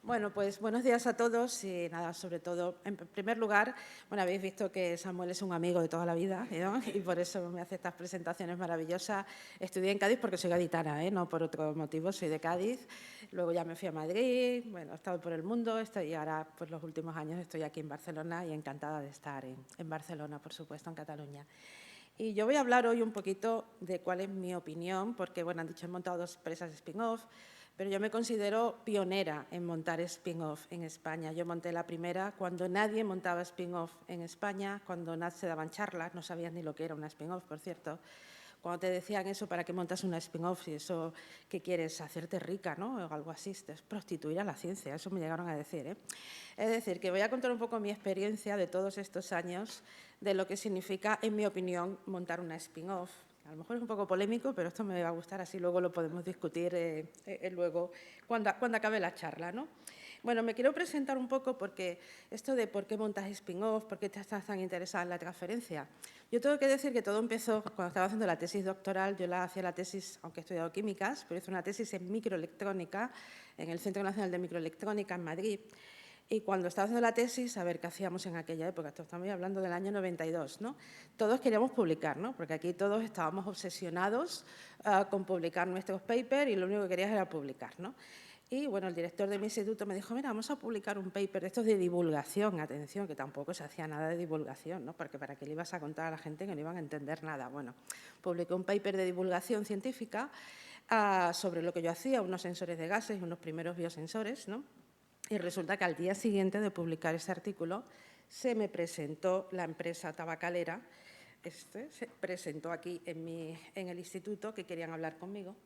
Bueno, pues buenos días a todos y nada, sobre todo, en primer lugar, bueno, habéis visto que Samuel es un amigo de toda la vida, ¿no? Y por eso me hace estas presentaciones maravillosas. Estudié en Cádiz porque soy gaditana, no por otro motivo, soy de Cádiz. Luego ya me fui a Madrid, bueno, he estado por el mundo y ahora, pues los últimos años estoy aquí en Barcelona y encantada de estar en Barcelona, por supuesto, en Cataluña. Y yo voy a hablar hoy un poquito de cuál es mi opinión, porque, bueno, han dicho, he montado 2 empresas de spin-off, pero yo me considero pionera en montar spin-off en España. Yo monté la primera cuando nadie montaba spin-off en España, cuando se daban charlas, no sabías ni lo que era una spin-off, por cierto. Cuando te decían eso, ¿para qué montas una spin-off? Y eso, ¿qué quieres? Hacerte rica, ¿no? O algo así, es prostituir a la ciencia, eso me llegaron a decir, ¿eh? Es decir, que voy a contar un poco mi experiencia de todos estos años, de lo que significa, en mi opinión, montar una spin-off. A lo mejor es un poco polémico, pero esto me va a gustar, así luego lo podemos discutir luego cuando acabe la charla, ¿no? Bueno, me quiero presentar un poco porque esto de por qué montas spin-off, por qué te estás tan interesada en la transferencia. Yo tengo que decir que todo empezó cuando estaba haciendo la tesis doctoral. Yo hacía la tesis, aunque he estudiado químicas, pero hice una tesis en microelectrónica en el Centro Nacional de Microelectrónica en Madrid. Y cuando estaba haciendo la tesis, a ver qué hacíamos en aquella época, estamos hablando del año 92, ¿no? Todos queríamos publicar, ¿no? Porque aquí todos estábamos obsesionados con publicar nuestros papers y lo único que querías era publicar, ¿no? Y, bueno, el director de mi instituto me dijo, mira, vamos a publicar un paper de estos de divulgación, atención, que tampoco se hacía nada de divulgación, ¿no? Porque para qué le ibas a contar a la gente que no iban a entender nada. Bueno, publiqué un paper de divulgación científica sobre lo que yo hacía, unos sensores de gases, unos primeros biosensores, ¿no? Y resulta que al día siguiente de publicar ese artículo se me presentó la empresa tabacalera, se presentó aquí en el instituto, que querían hablar conmigo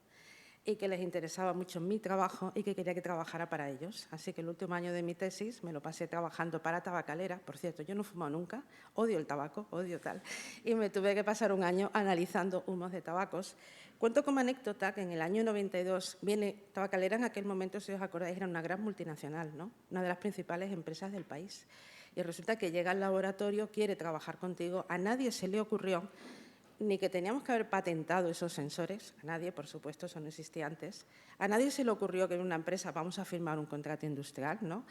y que les interesaba mucho mi trabajo y que quería que trabajara para ellos. Así que el último año de mi tesis me lo pasé trabajando para tabacalera. Por cierto, yo no he fumado nunca, odio el tabaco, odio tal, y me tuve que pasar un año analizando humos de tabacos. Cuento como anécdota que en el año 92 viene Tabacalera, en aquel momento, si os acordáis, era una gran multinacional, ¿no? Una de las principales empresas del país. Y resulta que llega al laboratorio, quiere trabajar contigo, a nadie se le ocurrió ni que teníamos que haber patentado esos sensores, a nadie, por supuesto, eso no existía antes, a nadie se le ocurrió que en una empresa vamos a firmar un contrato industrial, ¿no?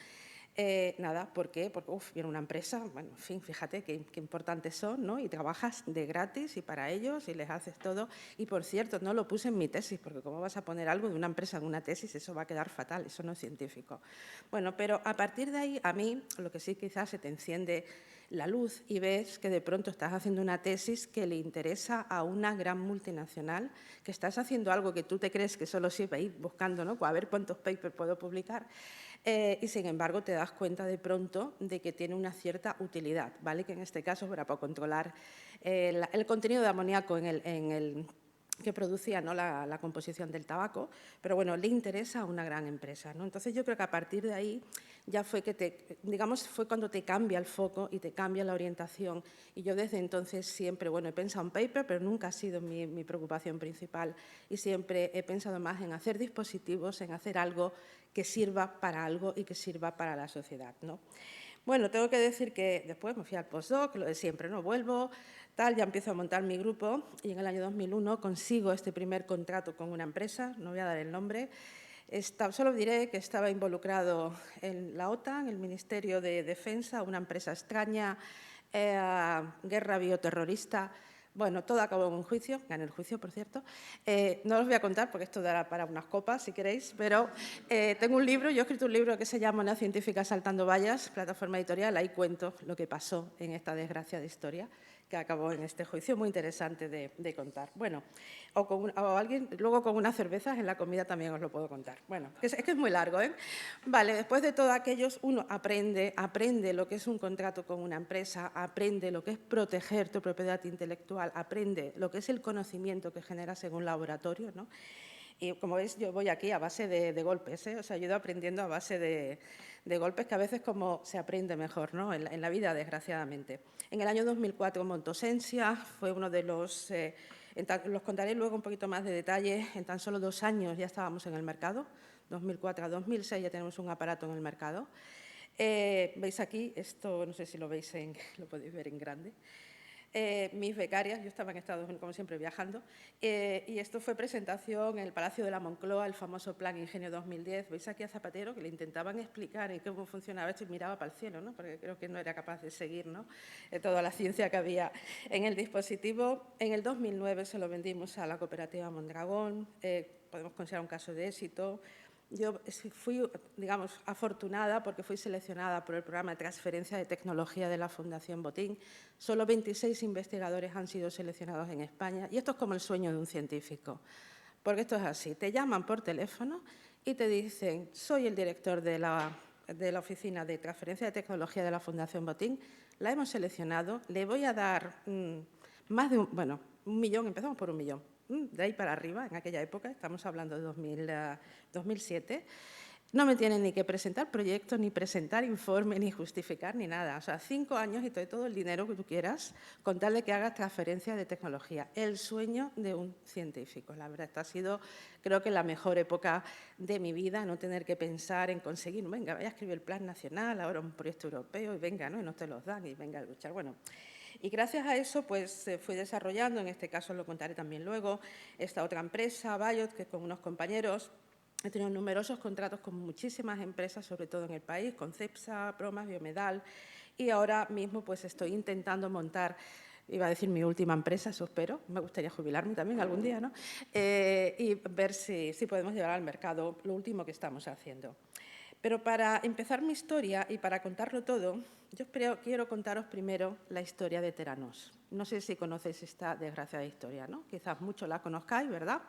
Nada, ¿por qué? Porque viene una empresa, bueno, en fin, fíjate qué importantes son, ¿no? Y trabajas de gratis y para ellos y les haces todo. Y, por cierto, no lo puse en mi tesis, porque ¿cómo vas a poner algo de una empresa en una tesis? Eso va a quedar fatal, eso no es científico. Bueno, pero a partir de ahí, a mí, lo que sí quizás se te enciende la luz y ves que de pronto estás haciendo una tesis que le interesa a una gran multinacional, que estás haciendo algo que tú te crees que solo sirve ir buscando, ¿no? A ver cuántos papers puedo publicar. Y, sin embargo, te das cuenta de pronto de que tiene una cierta utilidad, ¿vale? Que en este caso era para controlar el contenido de amoníaco que producía, ¿no? la composición del tabaco, pero bueno, le interesa a una gran empresa, ¿no? Entonces yo creo que a partir de ahí ya fue fue cuando te cambia el foco y te cambia la orientación. Y yo desde entonces siempre, bueno, he pensado en paper, pero nunca ha sido mi preocupación principal y siempre he pensado más en hacer dispositivos, en hacer algo que sirva para algo y que sirva para la sociedad, ¿no? Bueno, tengo que decir que después me fui al postdoc, lo de siempre, ¿no? Vuelvo, tal, ya empiezo a montar mi grupo y en el año 2001 consigo este primer contrato con una empresa, no voy a dar el nombre. Solo diré que estaba involucrado en la OTAN, el Ministerio de Defensa, una empresa extraña, guerra bioterrorista. Bueno, todo acabó en un juicio, gané el juicio, por cierto. No os voy a contar porque esto dará para unas copas, si queréis, pero tengo un libro, yo he escrito un libro que se llama Una científica saltando vallas, plataforma editorial, ahí cuento lo que pasó en esta desgracia de historia que acabó en este juicio, muy interesante de contar. Bueno, luego con unas cervezas en la comida también os lo puedo contar. Bueno, es que es muy largo, ¿eh? Vale, después de todo aquello, uno aprende lo que es un contrato con una empresa, aprende lo que es proteger tu propiedad intelectual, aprende lo que es el conocimiento que generas en un laboratorio, ¿no? Y como veis, yo voy aquí a base de golpes, ¿eh? O sea, yo he ido aprendiendo a base de golpes, que a veces como se aprende mejor, ¿no? En la vida, desgraciadamente. En el año 2004 montó Sensia, fue uno de los... los contaré luego un poquito más de detalle. En tan solo 2 años ya estábamos en el mercado. 2004 a 2006 ya tenemos un aparato en el mercado. Veis aquí, esto no sé si lo veis, lo podéis ver en grande. mis becarias, yo estaba en Estados Unidos, como siempre, viajando, y esto fue presentación en el Palacio de la Moncloa, el famoso Plan Ingenio 2010. Veis aquí a Zapatero, que le intentaban explicar cómo funcionaba esto y miraba para el cielo, ¿no? Porque creo que no era capaz de seguir, ¿no? Toda la ciencia que había en el dispositivo. En el 2009 se lo vendimos a la cooperativa Mondragón, podemos considerar un caso de éxito. Yo fui, digamos, afortunada porque fui seleccionada por el programa de transferencia de tecnología de la Fundación Botín. Solo 26 investigadores han sido seleccionados en España y esto es como el sueño de un científico, porque esto es así. Te llaman por teléfono y te dicen, soy el director de la Oficina de Transferencia de Tecnología de la Fundación Botín, la hemos seleccionado, le voy a dar más de un millón, empezamos por 1 millón. De ahí para arriba, en aquella época, estamos hablando de 2007, no me tienen ni que presentar proyectos, ni presentar informe, ni justificar, ni nada. O sea, 5 años y te doy todo el dinero que tú quieras con tal de que hagas transferencia de tecnología. El sueño de un científico. La verdad, esta ha sido, creo que, la mejor época de mi vida, no tener que pensar en conseguir, venga, vaya a escribir el plan nacional, ahora un proyecto europeo, y venga, ¿no? Y no te los dan, y venga a luchar. Bueno, y gracias a eso, pues, fui desarrollando, en este caso lo contaré también luego, esta otra empresa, Biot, que con unos compañeros he tenido numerosos contratos con muchísimas empresas, sobre todo en el país, con Cepsa, Promas, Biomedal, y ahora mismo pues estoy intentando montar, iba a decir mi última empresa, eso espero, me gustaría jubilarme también algún día, ¿no? Y ver si podemos llevar al mercado lo último que estamos haciendo. Pero para empezar mi historia y para contarlo todo, yo quiero contaros primero la historia de Theranos. No sé si conocéis esta desgraciada historia, ¿no? Quizás muchos la conozcáis, ¿verdad?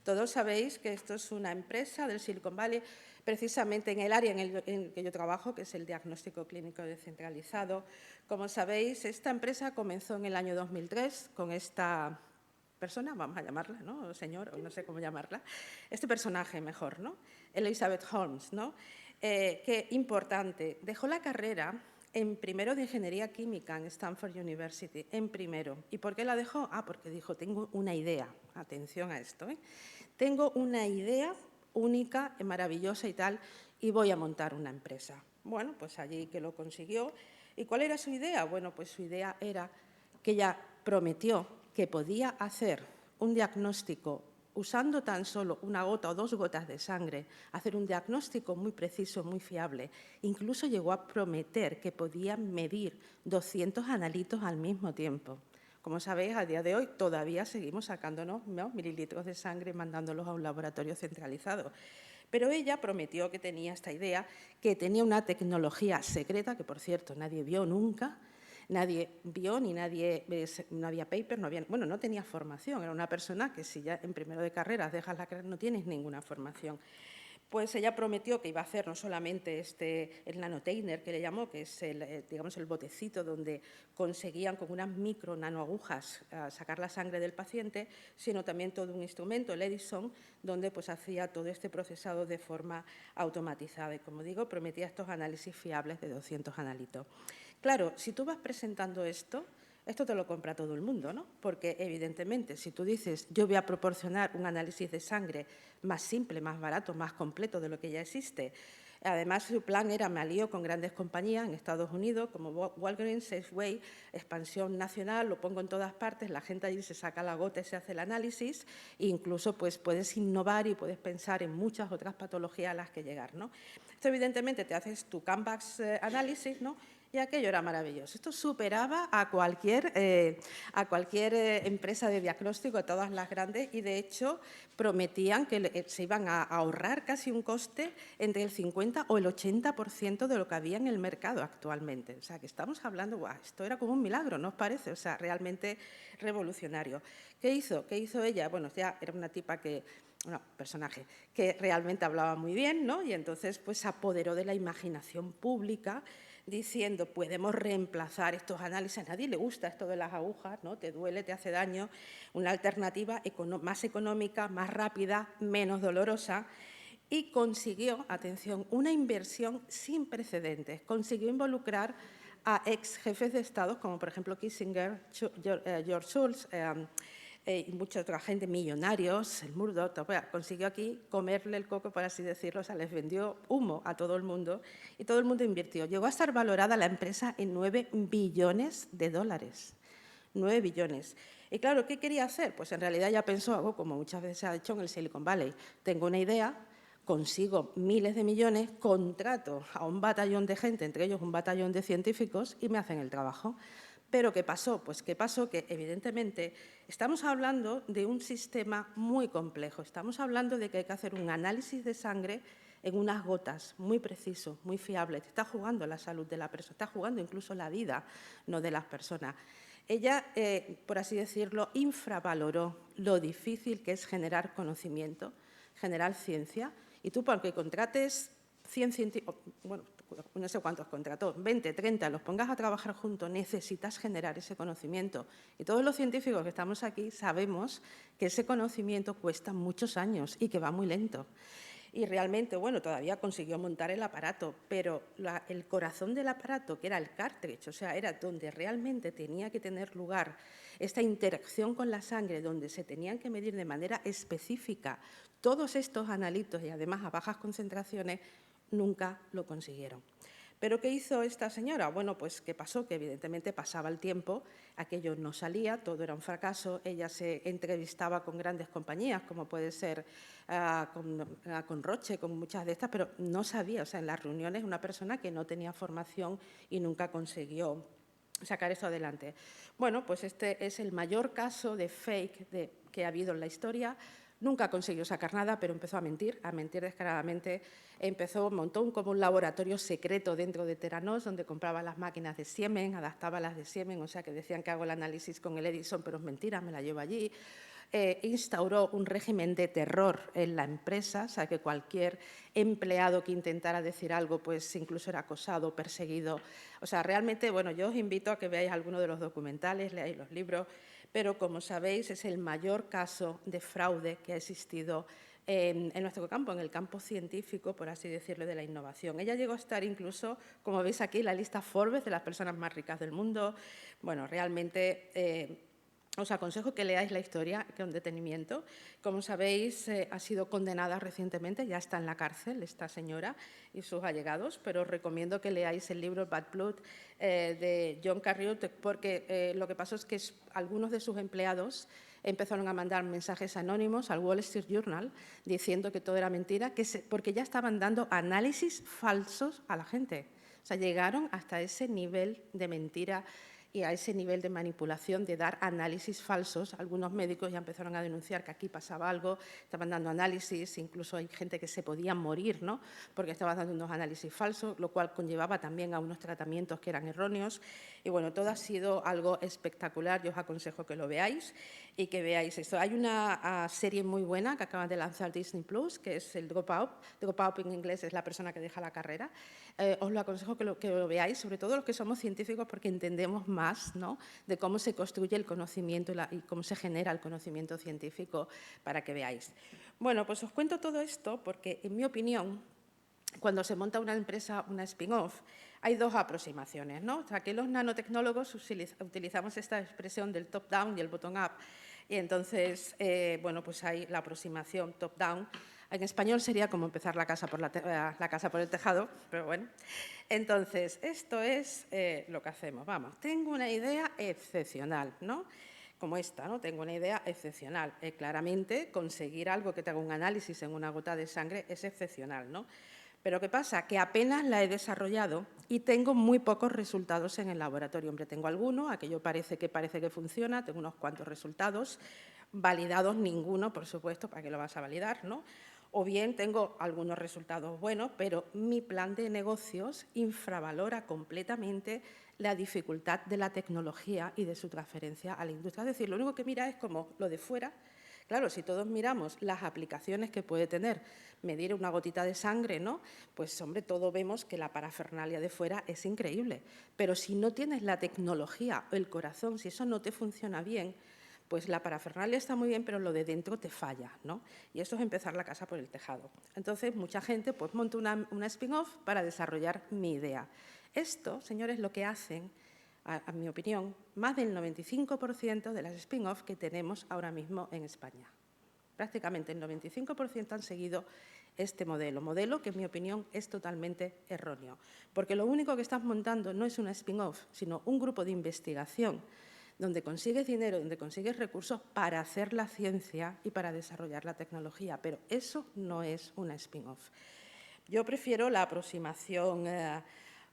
Todos sabéis que esto es una empresa del Silicon Valley, precisamente en el área en que yo trabajo, que es el diagnóstico clínico descentralizado. Como sabéis, esta empresa comenzó en el año 2003 con esta persona, vamos a llamarla, ¿no? O señor, o no sé cómo llamarla, este personaje mejor, ¿no? Elizabeth Holmes, ¿no? Qué importante, dejó la carrera en primero de Ingeniería Química en Stanford University, en primero. ¿Y por qué la dejó? Porque dijo, tengo una idea, atención a esto, tengo una idea única, maravillosa y tal, y voy a montar una empresa. Bueno, pues allí que lo consiguió. ¿Y cuál era su idea? Bueno, pues su idea era que ella prometió que podía hacer un diagnóstico usando tan solo 1 gota o 2 gotas de sangre, hacer un diagnóstico muy preciso, muy fiable. Incluso llegó a prometer que podía medir 200 analitos al mismo tiempo. Como sabéis, a día de hoy todavía seguimos sacándonos mililitros de sangre y mandándolos a un laboratorio centralizado. Pero ella prometió que tenía esta idea, que tenía una tecnología secreta, que por cierto nadie vio nunca, nadie vio ni nadie, no había paper, no tenía formación, era una persona que si ya en primero de carrera dejas la carrera no tienes ninguna formación. Pues ella prometió que iba a hacer no solamente el nanotainer que le llamó, que es digamos el botecito donde conseguían con unas nanoagujas sacar la sangre del paciente, sino también todo un instrumento, el Edison, donde pues hacía todo este procesado de forma automatizada. Y como digo, prometía estos análisis fiables de 200 analitos. Claro, si tú vas presentando esto te lo compra todo el mundo, ¿no? Porque, evidentemente, si tú dices yo voy a proporcionar un análisis de sangre más simple, más barato, más completo de lo que ya existe. Además, su plan era, me alío con grandes compañías en Estados Unidos, como Walgreens, Safeway, expansión nacional, lo pongo en todas partes, la gente allí se saca la gota y se hace el análisis, e incluso pues, puedes innovar y puedes pensar en muchas otras patologías a las que llegar, ¿no? Esto, evidentemente, te haces tu canvas análisis, ¿no? Y aquello era maravilloso. Esto superaba a cualquier empresa de diagnóstico, a todas las grandes, y de hecho prometían que se iban a ahorrar casi un coste entre el 50 o el 80% de lo que había en el mercado actualmente. O sea, que estamos hablando, esto era como un milagro, ¿no os parece? O sea, realmente revolucionario. ¿Qué hizo? ¿Qué hizo ella? Bueno, ya era una tipa personaje que realmente hablaba muy bien, ¿no? Y entonces pues se apoderó de la imaginación pública diciendo, podemos reemplazar estos análisis, a nadie le gusta esto de las agujas, ¿no? Te duele, te hace daño, una alternativa más económica, más rápida, menos dolorosa, y consiguió, atención, una inversión sin precedentes, consiguió involucrar a ex jefes de Estado, como por ejemplo Kissinger, George Shultz, y mucha otra gente, millonarios, el Murdoch, consiguió aquí comerle el coco, por así decirlo, o sea, les vendió humo a todo el mundo y todo el mundo invirtió. Llegó a estar valorada la empresa en $9 billones. 9 billones. Y claro, ¿qué quería hacer? Pues en realidad ya pensó algo como muchas veces se ha hecho en el Silicon Valley. Tengo una idea, consigo miles de millones, contrato a un batallón de gente, entre ellos un batallón de científicos, y me hacen el trabajo. Pero ¿qué pasó? Pues ¿qué pasó? Que evidentemente estamos hablando de un sistema muy complejo. Estamos hablando de que hay que hacer un análisis de sangre en unas gotas, muy preciso, muy fiable. Te está jugando la salud de la persona, está jugando incluso la vida, no de las personas. Ella, por así decirlo, infravaloró lo difícil que es generar conocimiento, generar ciencia. Y tú, porque contrates 100 científicos, bueno, no sé cuántos contrató, 20, 30, los pongas a trabajar juntos, necesitas generar ese conocimiento. Y todos los científicos que estamos aquí sabemos que ese conocimiento cuesta muchos años y que va muy lento. Y realmente, bueno, todavía consiguió montar el aparato, pero el corazón del aparato, que era el cartridge, o sea, era donde realmente tenía que tener lugar esta interacción con la sangre, donde se tenían que medir de manera específica todos estos analitos y además a bajas concentraciones, nunca lo consiguieron. ¿Pero qué hizo esta señora? Bueno, pues ¿qué pasó? Que evidentemente pasaba el tiempo, aquello no salía, todo era un fracaso. Ella se entrevistaba con grandes compañías, como puede ser con Roche, con muchas de estas, pero no sabía, o sea, en las reuniones una persona que no tenía formación y nunca consiguió sacar esto adelante. Bueno, pues este es el mayor caso de fake que ha habido en la historia. Nunca consiguió sacar nada, pero empezó a mentir descaradamente. Montó como un laboratorio secreto dentro de Theranos, donde compraba las máquinas de Siemens, adaptaba las de Siemens, o sea, que decían que hago el análisis con el Edison, pero es mentira, me la llevo allí. Instauró un régimen de terror en la empresa, o sea, que cualquier empleado que intentara decir algo, pues incluso era acosado, perseguido. O sea, realmente, bueno, yo os invito a que veáis alguno de los documentales, leáis los libros, pero como sabéis es el mayor caso de fraude que ha existido en nuestro campo, en el campo científico, por así decirlo, de la innovación. Ella llegó a estar incluso, como veis aquí, en la lista Forbes de las personas más ricas del mundo. Bueno, realmente os aconsejo que leáis la historia con detenimiento. Como sabéis, ha sido condenada recientemente, ya está en la cárcel esta señora y sus allegados, pero os recomiendo que leáis el libro Bad Blood de John Carreyrou, porque lo que pasó es que algunos de sus empleados empezaron a mandar mensajes anónimos al Wall Street Journal diciendo que todo era mentira, porque ya estaban dando análisis falsos a la gente. O sea, llegaron hasta ese nivel de mentira y a ese nivel de manipulación, de dar análisis falsos. Algunos médicos ya empezaron a denunciar que aquí pasaba algo, estaban dando análisis, incluso hay gente que se podía morir, ¿no?, porque estaban dando unos análisis falsos, lo cual conllevaba también a unos tratamientos que eran erróneos. Y bueno, todo ha sido algo espectacular, yo os aconsejo que lo veáis y que veáis esto. Hay una serie muy buena que acaban de lanzar Disney Plus, que es el Dropout. Dropout en inglés es la persona que deja la carrera. Os lo aconsejo que lo veáis, sobre todo los que somos científicos, porque entendemos más, ¿no?, de cómo se construye el conocimiento y cómo se genera el conocimiento científico, para que veáis. Bueno, pues os cuento todo esto porque, en mi opinión, cuando se monta una empresa, una spin-off, hay dos aproximaciones, ¿no? O sea, que los nanotecnólogos utilizamos esta expresión del top-down y el bottom-up. Y entonces, bueno, pues hay la aproximación top-down. En español sería como empezar la casa por el tejado, pero bueno. Entonces, esto es lo que hacemos. Vamos, tengo una idea excepcional, ¿no?, como esta, ¿no? Tengo una idea excepcional. Claramente, conseguir algo que te haga un análisis en una gota de sangre es excepcional, ¿no? Pero ¿qué pasa? Que apenas la he desarrollado y tengo muy pocos resultados en el laboratorio. Hombre, tengo alguno, aquello parece que funciona, tengo unos cuantos resultados, validados ninguno, por supuesto, ¿para qué lo vas a validar, no? O bien tengo algunos resultados buenos, pero mi plan de negocios infravalora completamente la dificultad de la tecnología y de su transferencia a la industria. Es decir, lo único que mira es como lo de fuera. Claro, si todos miramos las aplicaciones que puede tener medir una gotita de sangre, ¿no?, pues, hombre, todos vemos que la parafernalia de fuera es increíble. Pero si no tienes la tecnología o el corazón, si eso no te funciona bien, pues la parafernalia está muy bien, pero lo de dentro te falla, ¿no? Y esto es empezar la casa por el tejado. Entonces, mucha gente pues monta una spin-off para desarrollar mi idea. Esto, señores, lo que hacen, a mi opinión, más del 95% de las spin-off que tenemos ahora mismo en España. Prácticamente el 95% han seguido este modelo que, en mi opinión, es totalmente erróneo. Porque lo único que estás montando no es una spin-off, sino un grupo de investigación donde consigues dinero, donde consigues recursos para hacer la ciencia y para desarrollar la tecnología, pero eso no es una spin-off. Yo prefiero la aproximación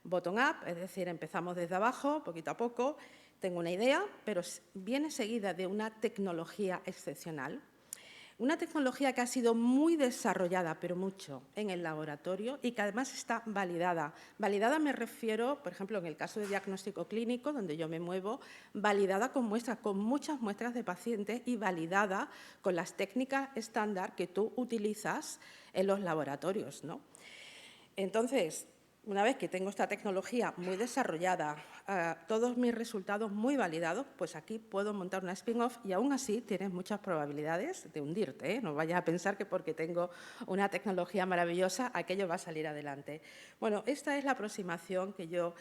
bottom-up, es decir, empezamos desde abajo, poquito a poco, tengo una idea, pero viene seguida de una tecnología excepcional. Una tecnología que ha sido muy desarrollada, pero mucho, en el laboratorio y que además está validada. Validada me refiero, por ejemplo, en el caso de diagnóstico clínico, donde yo me muevo, validada con muestras, con muchas muestras de pacientes y validada con las técnicas estándar que tú utilizas en los laboratorios, ¿no? Entonces, una vez que tengo esta tecnología muy desarrollada, todos mis resultados muy validados, pues aquí puedo montar una spin-off y aún así tienes muchas probabilidades de hundirte, ¿eh? No vayas a pensar que porque tengo una tecnología maravillosa aquello va a salir adelante. Bueno, esta es la aproximación que yo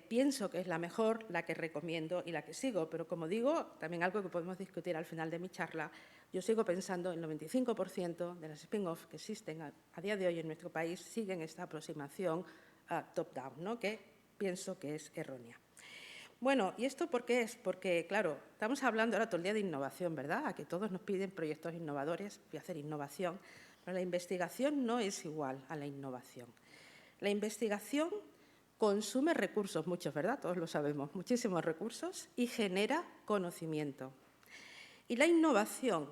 pienso que es la mejor, la que recomiendo y la que sigo, pero como digo, también algo que podemos discutir al final de mi charla, yo sigo pensando el 95% de las spin-off que existen a día de hoy en nuestro país siguen esta aproximación top-down, ¿no? Que pienso que es errónea. Bueno, ¿y esto por qué es? Porque, claro, estamos hablando ahora todo el día de innovación, ¿verdad? A que todos nos piden proyectos innovadores y hacer innovación, pero la investigación no es igual a la innovación. La investigación consume recursos, muchos, ¿verdad? Todos lo sabemos, muchísimos recursos, y genera conocimiento. Y la innovación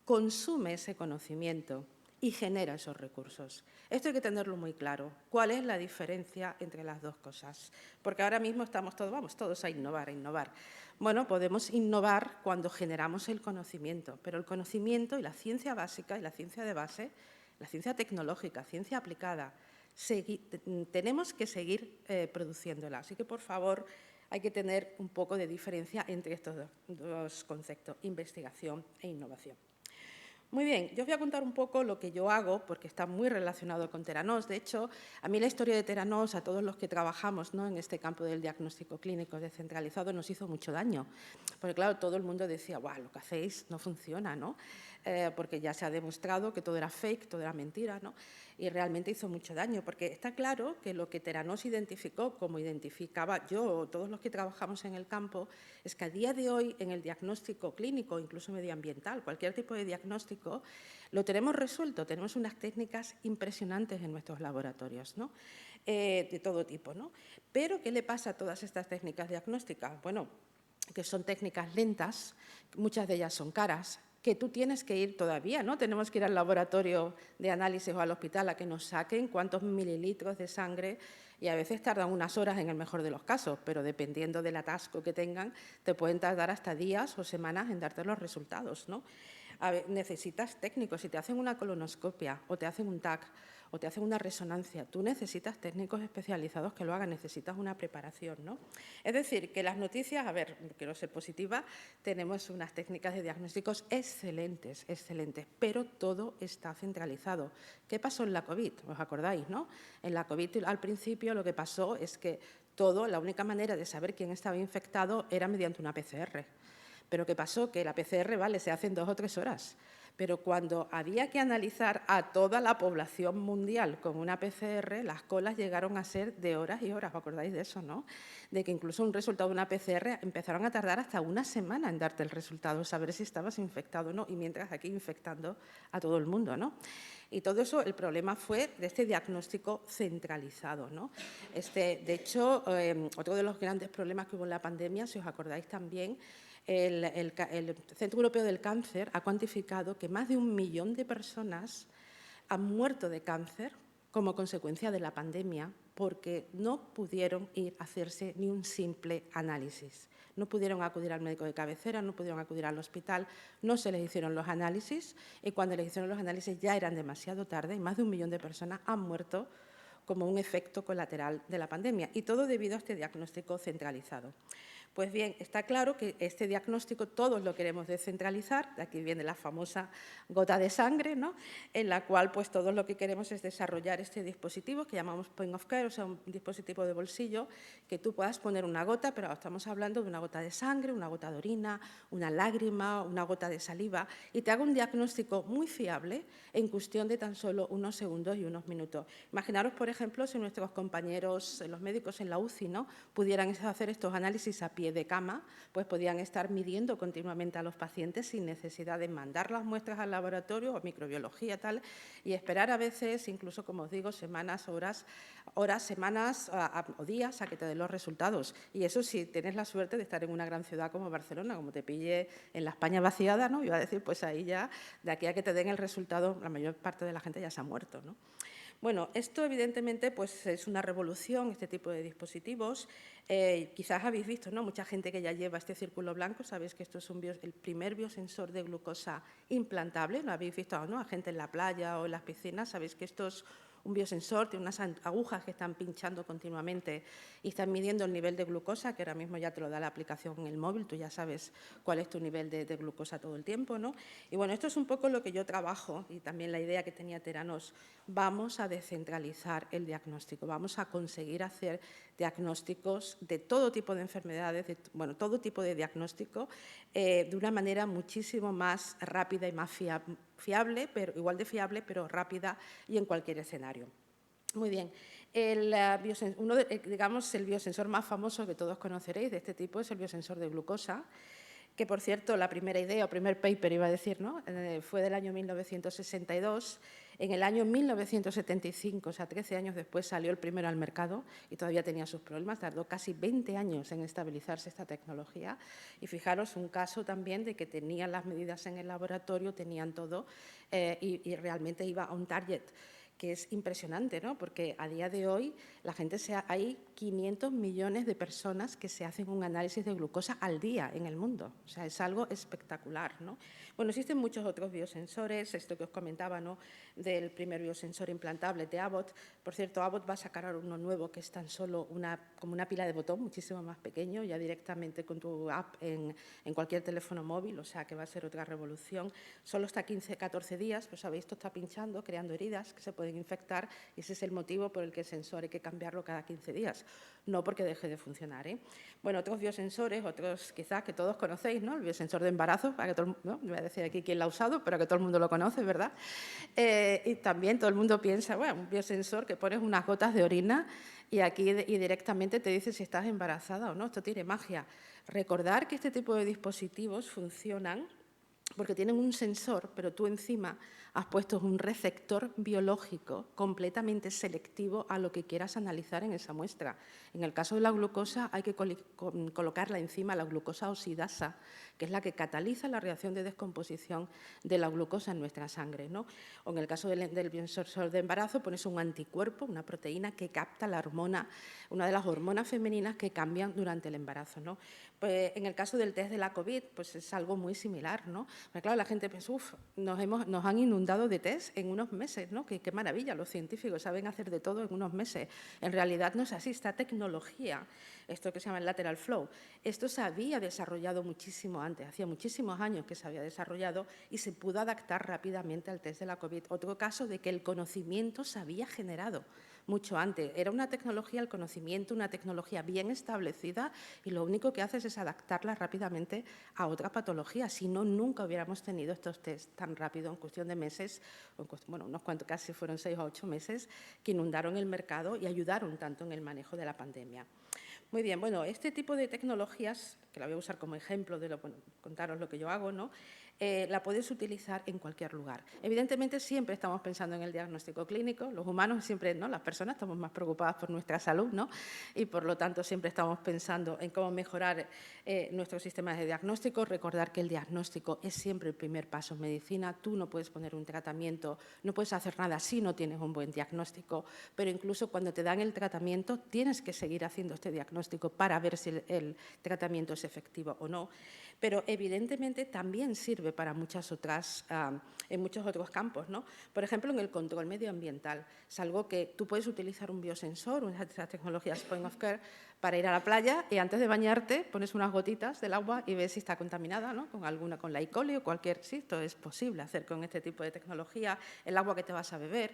consume ese conocimiento y genera esos recursos. Esto hay que tenerlo muy claro. ¿Cuál es la diferencia entre las dos cosas? Porque ahora mismo estamos todos a innovar, a innovar. Bueno, podemos innovar cuando generamos el conocimiento, pero el conocimiento y la ciencia básica y la ciencia de base, la ciencia tecnológica, ciencia aplicada, tenemos que seguir produciéndola. Así que, por favor, hay que tener un poco de diferencia entre estos dos conceptos, investigación e innovación. Muy bien, yo os voy a contar un poco lo que yo hago, porque está muy relacionado con Theranos. De hecho, a mí la historia de Theranos, a todos los que trabajamos, ¿no?, en este campo del diagnóstico clínico descentralizado, nos hizo mucho daño. Porque, claro, todo el mundo decía, ¡guau!, lo que hacéis no funciona, ¿no? Porque ya se ha demostrado que todo era fake, todo era mentira, ¿no? Y realmente hizo mucho daño, porque está claro que lo que Theranos identificó, como identificaba yo o todos los que trabajamos en el campo, es que a día de hoy en el diagnóstico clínico, incluso medioambiental, cualquier tipo de diagnóstico, lo tenemos resuelto, tenemos unas técnicas impresionantes en nuestros laboratorios, ¿no? De todo tipo, ¿no? Pero, ¿qué le pasa a todas estas técnicas diagnósticas? Bueno, que son técnicas lentas, muchas de ellas son caras, que tú tienes que ir todavía, ¿no? Tenemos que ir al laboratorio de análisis o al hospital a que nos saquen cuántos mililitros de sangre y a veces tardan unas horas en el mejor de los casos, pero dependiendo del atasco que tengan, te pueden tardar hasta días o semanas en darte los resultados, ¿no? Necesitas técnicos, si te hacen una colonoscopia o te hacen un TAC o te hacen una resonancia, tú necesitas técnicos especializados que lo hagan, necesitas una preparación, ¿no? Es decir, que las noticias, a ver, quiero ser positiva, tenemos unas técnicas de diagnósticos excelentes, excelentes, pero todo está centralizado. ¿Qué pasó en la COVID? ¿Os acordáis, no? En la COVID al principio lo que pasó es que la única manera de saber quién estaba infectado era mediante una PCR. Pero ¿qué pasó? Que la PCR, vale, se hace en 2 o 3 horas. Pero cuando había que analizar a toda la población mundial con una PCR, las colas llegaron a ser de horas y horas. ¿Os acordáis de eso, no? De que incluso un resultado de una PCR empezaron a tardar hasta una semana en darte el resultado, saber si estabas infectado o no, y mientras aquí infectando a todo el mundo, ¿no? Y todo eso, el problema fue de este diagnóstico centralizado, ¿no? De hecho, otro de los grandes problemas que hubo en la pandemia, si os acordáis también, el Centro Europeo del Cáncer ha cuantificado que más de 1 millón de personas han muerto de cáncer como consecuencia de la pandemia porque no pudieron ir a hacerse ni un simple análisis. No pudieron acudir al médico de cabecera, no pudieron acudir al hospital, no se les hicieron los análisis y cuando les hicieron los análisis ya eran demasiado tarde y más de 1 millón de personas han muerto como un efecto colateral de la pandemia y todo debido a este diagnóstico centralizado. Pues bien, está claro que este diagnóstico todos lo queremos descentralizar, de aquí viene la famosa gota de sangre, ¿no?, en la cual pues todos lo que queremos es desarrollar este dispositivo que llamamos point of care, o sea, un dispositivo de bolsillo que tú puedas poner una gota, pero estamos hablando de una gota de sangre, una gota de orina, una lágrima, una gota de saliva, y te haga un diagnóstico muy fiable en cuestión de tan solo unos segundos y unos minutos. Imaginaros, por ejemplo, si nuestros compañeros, los médicos en la UCI, ¿no?, pudieran hacer estos análisis a pie de cama, pues podían estar midiendo continuamente a los pacientes sin necesidad de mandar las muestras al laboratorio o microbiología tal, y esperar a veces, incluso como os digo, semanas, horas, semanas o días a que te den los resultados. Y eso si tienes la suerte de estar en una gran ciudad como Barcelona, como te pille en la España vaciada, ¿no? Iba a decir, pues ahí ya, de aquí a que te den el resultado, la mayor parte de la gente ya se ha muerto, ¿no? Bueno, esto evidentemente pues, es una revolución, este tipo de dispositivos. Quizás habéis visto, ¿no? Mucha gente que ya lleva este círculo blanco, sabéis que esto es el primer biosensor de glucosa implantable. Lo habéis visto, ¿no? A gente en la playa o en las piscinas, sabéis que esto es un biosensor, tiene unas agujas que están pinchando continuamente y están midiendo el nivel de glucosa, que ahora mismo ya te lo da la aplicación en el móvil, tú ya sabes cuál es tu nivel de glucosa todo el tiempo, ¿no? Y bueno, esto es un poco lo que yo trabajo y también la idea que tenía Theranos. Vamos a descentralizar el diagnóstico, vamos a conseguir hacer diagnósticos de todo tipo de enfermedades, todo tipo de diagnóstico de una manera muchísimo más rápida y más fiable, pero igual de fiable, pero rápida y en cualquier escenario. Muy bien. El biosensor más famoso que todos conoceréis de este tipo es el biosensor de glucosa, que, por cierto, la primera idea o primer paper, iba a decir, ¿no? Fue del año 1962. En el año 1975, o sea, 13 años después, salió el primero al mercado y todavía tenía sus problemas. Tardó casi 20 años en estabilizarse esta tecnología. Y fijaros, un caso también de que tenían las medidas en el laboratorio, tenían todo y realmente iba a un target, que es impresionante, ¿no? Porque a día de hoy hay 500 millones de personas que se hacen un análisis de glucosa al día en el mundo. O sea, es algo espectacular, ¿no? Bueno, existen muchos otros biosensores, esto que os comentaba, ¿no? Del primer biosensor implantable de Abbott. Por cierto, Abbott va a sacar ahora uno nuevo que es tan solo como una pila de botón, muchísimo más pequeño, ya directamente con tu app en cualquier teléfono móvil, o sea, que va a ser otra revolución. Solo hasta 14 días, pues sabéis, esto está pinchando, creando heridas que se pueden infectar y ese es el motivo por el que el sensor hay que cambiarlo cada 15 días, no porque deje de funcionar, ¿eh? Bueno, otros biosensores, otros quizás que todos conocéis, ¿no? El biosensor de embarazo, para que todo, ¿no? No voy a decir aquí quién lo ha usado, pero que todo el mundo lo conoce, ¿verdad? Y también todo el mundo piensa, bueno, un biosensor que pones unas gotas de orina y aquí directamente te dice si estás embarazada o no. Esto tiene magia. Recordar que este tipo de dispositivos funcionan porque tienen un sensor, pero tú encima has puesto un receptor biológico completamente selectivo a lo que quieras analizar en esa muestra. En el caso de la glucosa hay que colocarla encima, la glucosa oxidasa, que es la que cataliza la reacción de descomposición de la glucosa en nuestra sangre, ¿no? O en el caso del biosensor de embarazo pones un anticuerpo, una proteína que capta la hormona, una de las hormonas femeninas que cambian durante el embarazo, ¿no? Pues en el caso del test de la COVID, pues es algo muy similar, ¿no? Porque claro, la gente piensa, nos han inundado de test en unos meses, ¿no? Qué maravilla, los científicos saben hacer de todo en unos meses. En realidad no es así, esta tecnología, esto que se llama el lateral flow, esto se había desarrollado muchísimo antes, hacía muchísimos años que se había desarrollado y se pudo adaptar rápidamente al test de la COVID. Otro caso de que el conocimiento se había generado mucho antes. Era una tecnología, el conocimiento, una tecnología bien establecida y lo único que haces es adaptarla rápidamente a otra patología. Si no, nunca hubiéramos tenido estos test tan rápido en cuestión de meses, bueno, unos cuantos, casi fueron 6 o 8 meses, que inundaron el mercado y ayudaron tanto en el manejo de la pandemia. Muy bien, bueno, este tipo de tecnologías, que la voy a usar como ejemplo de contaros lo que yo hago, ¿no? La puedes utilizar en cualquier lugar. Evidentemente, siempre estamos pensando en el diagnóstico clínico. Los humanos siempre, ¿no? Las personas estamos más preocupadas por nuestra salud, ¿no? Y, por lo tanto, siempre estamos pensando en cómo mejorar nuestros sistemas de diagnóstico. Recordar que el diagnóstico es siempre el primer paso en medicina. Tú no puedes poner un tratamiento, no puedes hacer nada si no tienes un buen diagnóstico, pero incluso cuando te dan el tratamiento, tienes que seguir haciendo este diagnóstico para ver si el tratamiento es efectivo o no. Pero, evidentemente, también sirve para en muchos otros campos, ¿no? Por ejemplo, en el control medioambiental. Es algo que tú puedes utilizar un biosensor, una de esas tecnologías point of care, para ir a la playa y antes de bañarte pones unas gotitas del agua y ves si está contaminada, ¿no? Con la E. coli o cualquier... Sí, esto es posible hacer con este tipo de tecnología, el agua que te vas a beber.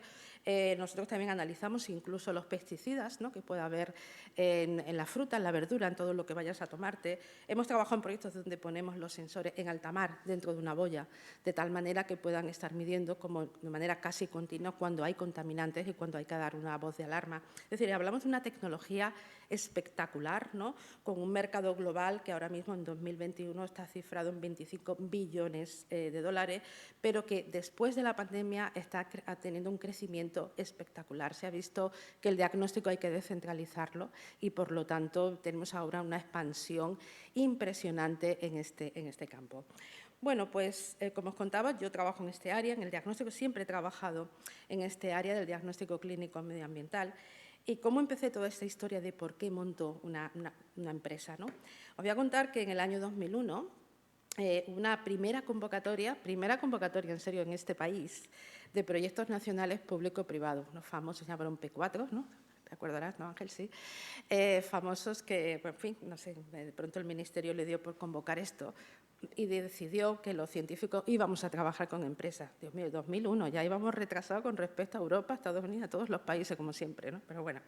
Nosotros también analizamos incluso los pesticidas, ¿no?, que pueda haber en la fruta, en la verdura, en todo lo que vayas a tomarte. Hemos trabajado en proyectos donde ponemos los sensores en alta mar, dentro de una boya, de tal manera que puedan estar midiendo de manera casi continua cuando hay contaminantes y cuando hay que dar una voz de alarma. Es decir, hablamos de una tecnología espectacular, ¿no?, con un mercado global que ahora mismo en 2021 está cifrado en 25 billones de dólares, pero que después de la pandemia está teniendo un crecimiento espectacular. Se ha visto que el diagnóstico hay que descentralizarlo y, por lo tanto, tenemos ahora una expansión impresionante en este campo. Bueno, pues como os contaba, yo trabajo en este área, en el diagnóstico, siempre he trabajado en este área del diagnóstico clínico medioambiental. ¿Y cómo empecé toda esta historia de por qué monto una empresa, ¿no? Os voy a contar que en el año 2001, una primera convocatoria en serio en este país, de proyectos nacionales público-privados, los famosos, se llamaron P4, ¿no? ¿Te acordarás, no, Ángel? Sí. Famosos que, en fin, no sé, de pronto el Ministerio le dio por convocar esto y decidió que los científicos íbamos a trabajar con empresas. Dios mío, 2001, ya íbamos retrasados con respecto a Europa, Estados Unidos, a todos los países, como siempre, ¿no? Pero bueno,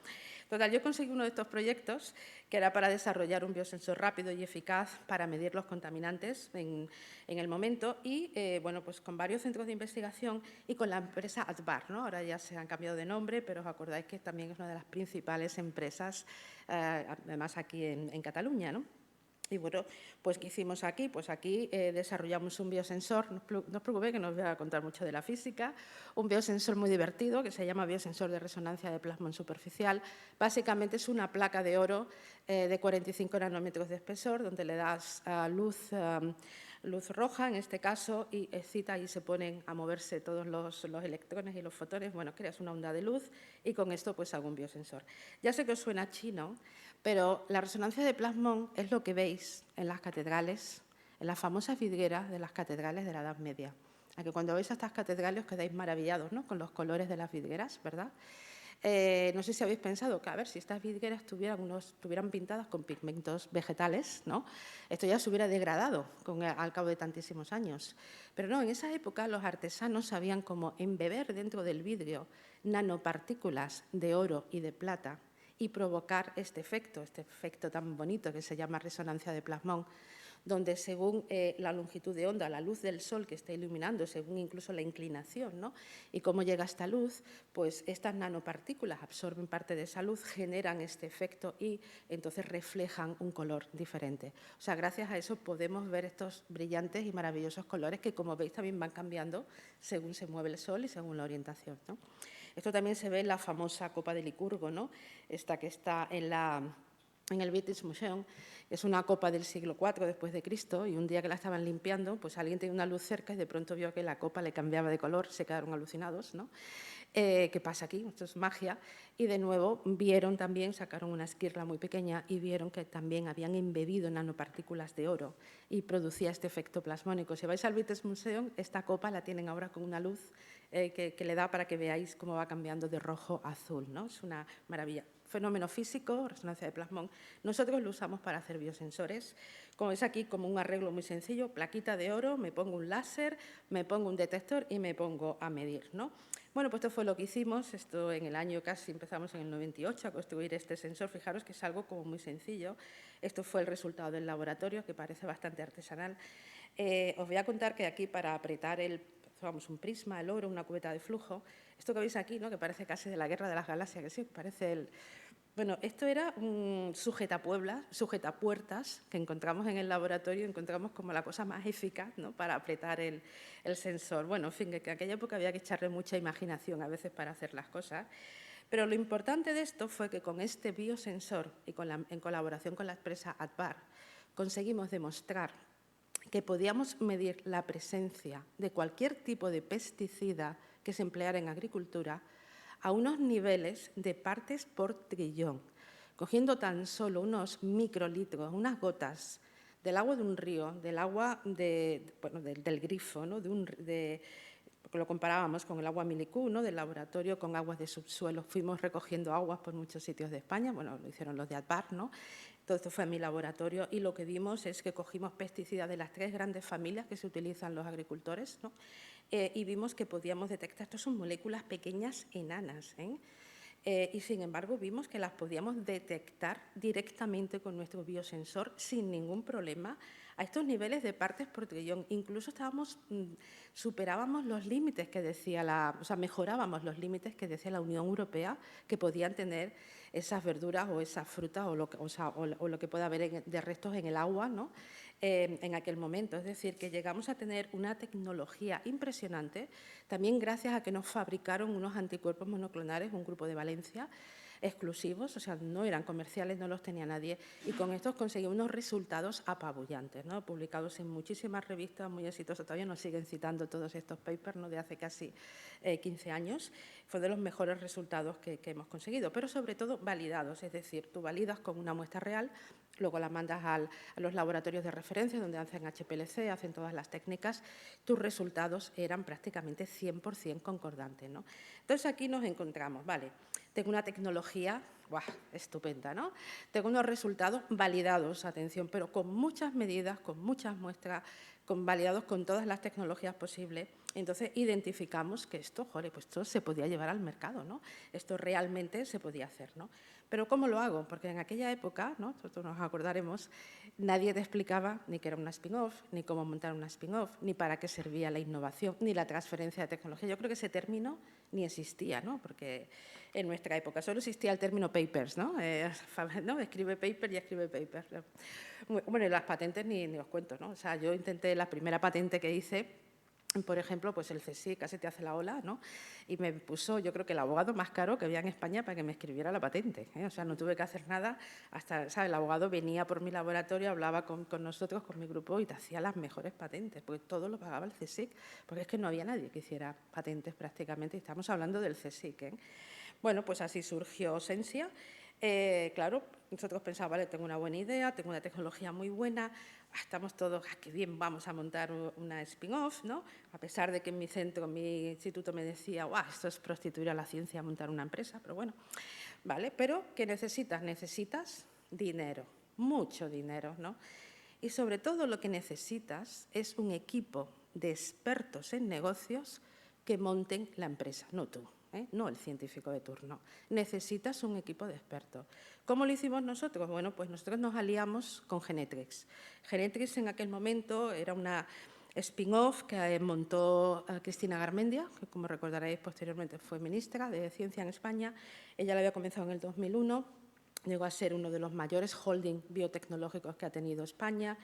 total, yo conseguí uno de estos proyectos que era para desarrollar un biosensor rápido y eficaz para medir los contaminantes en el momento y, bueno, pues con varios centros de investigación y con la empresa ADVAR, ¿no? Ahora ya se han cambiado de nombre, pero os acordáis que también es una de las principales empresas, además aquí en Cataluña, ¿no? Y bueno, pues ¿qué hicimos aquí? Pues aquí desarrollamos un biosensor, no os preocupéis que no os voy a contar mucho de la física, un biosensor muy divertido que se llama biosensor de resonancia de plasmón superficial. Básicamente es una placa de oro de 45 nanómetros de espesor donde le das luz roja, en este caso, y excita y se ponen a moverse todos los electrones y los fotones. Bueno, creas una onda de luz y con esto pues hago un biosensor. Ya sé que os suena chino, pero la resonancia de plasmón es lo que veis en las catedrales, en las famosas vidrieras de las catedrales de la Edad Media. A que cuando veis a estas catedrales os quedáis maravillados, ¿no?, con los colores de las vidrieras, ¿verdad? No sé si habéis pensado que, a ver, si estas vidrieras estuvieran pintadas con pigmentos vegetales, ¿no?, esto ya se hubiera degradado al cabo de tantísimos años. Pero no, en esa época los artesanos sabían cómo embeber dentro del vidrio nanopartículas de oro y de plata y provocar este efecto tan bonito que se llama resonancia de plasmón, donde según la longitud de onda, la luz del sol que está iluminando, según incluso la inclinación, ¿no?, y cómo llega esta luz, pues estas nanopartículas absorben parte de esa luz, generan este efecto y entonces reflejan un color diferente. O sea, gracias a eso podemos ver estos brillantes y maravillosos colores que, como veis, también van cambiando según se mueve el sol y según la orientación, ¿no? Esto también se ve en la famosa copa de Licurgo, ¿no?, esta que está en el British Museum. Es una copa del siglo IV después de Cristo y un día que la estaban limpiando, pues alguien tenía una luz cerca y de pronto vio que la copa le cambiaba de color, se quedaron alucinados, ¿no? ¿Qué pasa aquí? Esto es magia. Y de nuevo vieron también, sacaron una esquirla muy pequeña y vieron que también habían embebido nanopartículas de oro y producía este efecto plasmónico. Si vais al British Museum, esta copa la tienen ahora con una luz que le da para que veáis cómo va cambiando de rojo a azul, ¿no? Es una maravilla. Fenómeno físico, resonancia de plasmón. Nosotros lo usamos para hacer biosensores. Como veis aquí, como un arreglo muy sencillo, plaquita de oro, me pongo un láser, me pongo un detector y me pongo a medir, ¿no? Bueno, pues esto fue lo que hicimos. Esto en el año casi empezamos en el 98 a construir este sensor. Fijaros que es algo como muy sencillo. Esto fue el resultado del laboratorio, que parece bastante artesanal. Os voy a contar que aquí para apretar un prisma, el oro, una cubeta de flujo. Esto que veis aquí, ¿no?, que parece casi de la Guerra de las Galaxias, que sí, parece Bueno, esto era un sujetapuertas que encontramos en el laboratorio, encontramos como la cosa más eficaz, ¿no?, para apretar el sensor. Bueno, en fin, que en aquella época había que echarle mucha imaginación a veces para hacer las cosas. Pero lo importante de esto fue que con este biosensor y en colaboración con la empresa ADVAR conseguimos demostrar que podíamos medir la presencia de cualquier tipo de pesticida que se empleara en agricultura a unos niveles de partes por trillón, cogiendo tan solo unos microlitros, unas gotas del agua de un río, del agua del grifo, ¿no?, porque lo comparábamos con el agua Milicú, ¿no?, del laboratorio, con aguas de subsuelo. Fuimos recogiendo aguas por muchos sitios de España, bueno, lo hicieron los de ADVAR, ¿no? Todo esto fue en mi laboratorio y lo que vimos es que cogimos pesticidas de las 3 grandes familias que se utilizan los agricultores, ¿no?, y vimos que podíamos detectar, estas son moléculas pequeñas enanas, y sin embargo vimos que las podíamos detectar directamente con nuestro biosensor sin ningún problema a estos niveles de partes por trillón. Incluso superábamos los límites que decía mejorábamos los límites que decía la Unión Europea que podían tener esas verduras o esas frutas o lo que pueda haber de restos en el agua, ¿no? En aquel momento. Es decir, que llegamos a tener una tecnología impresionante, también gracias a que nos fabricaron unos anticuerpos monoclonales, un grupo de Valencia, exclusivos, o sea, no eran comerciales, no los tenía nadie, y con estos conseguimos unos resultados apabullantes, ¿no? Publicados en muchísimas revistas, muy exitosos, todavía nos siguen citando todos estos papers, ¿no? De hace casi 15 años, fue de los mejores resultados que hemos conseguido, pero sobre todo validados, es decir, tú validas con una muestra real, luego la mandas a los laboratorios de referencia donde hacen HPLC, hacen todas las técnicas, tus resultados eran prácticamente 100% concordantes, ¿no? Entonces aquí nos encontramos, vale, tengo una tecnología estupenda, ¿no? Tengo unos resultados validados, atención, pero con muchas medidas, con muchas muestras, validados con todas las tecnologías posibles. Entonces identificamos que esto, pues esto se podía llevar al mercado, ¿no? Esto realmente se podía hacer, ¿no? Pero ¿cómo lo hago? Porque en aquella época, ¿no? Nosotros nos acordaremos, nadie te explicaba ni qué era una spin-off, ni cómo montar una spin-off, ni para qué servía la innovación, ni la transferencia de tecnología. Yo creo que ese término ni existía, ¿no? Porque en nuestra época solo existía el término papers, ¿no? ¿No? Escribe paper y escribe paper. Bueno, y las patentes ni os cuento, ¿no? O sea, yo intenté la primera patente que hice, por ejemplo, pues el CSIC casi te hace la ola, ¿no? Y me puso, yo creo que el abogado más caro que había en España para que me escribiera la patente, ¿eh? O sea, no tuve que hacer nada hasta, ¿sabes? El abogado venía por mi laboratorio, hablaba con nosotros, con mi grupo y te hacía las mejores patentes, porque todo lo pagaba el CSIC, porque es que no había nadie que hiciera patentes prácticamente, y estamos hablando del CSIC, ¿eh? Bueno, pues así surgió Sensia. Claro, nosotros pensábamos, vale, tengo una buena idea, tengo una tecnología muy buena, estamos todos, qué bien, vamos a montar una spin-off, ¿no? A pesar de que en mi centro, en mi instituto me decía, esto es prostituir a la ciencia, montar una empresa, pero bueno, ¿vale? Pero, ¿qué necesitas? Necesitas dinero, mucho dinero, ¿no? Y sobre todo lo que necesitas es un equipo de expertos en negocios que monten la empresa, no tú. No el científico de turno. Necesitas un equipo de expertos. ¿Cómo lo hicimos nosotros? Bueno, pues nosotros nos aliamos con Genetrix. Genetrix en aquel momento era una spin-off que montó Cristina Garmendia, que como recordaréis posteriormente fue ministra de Ciencia en España. Ella la había comenzado en el 2001, llegó a ser uno de los mayores holding biotecnológicos que ha tenido España.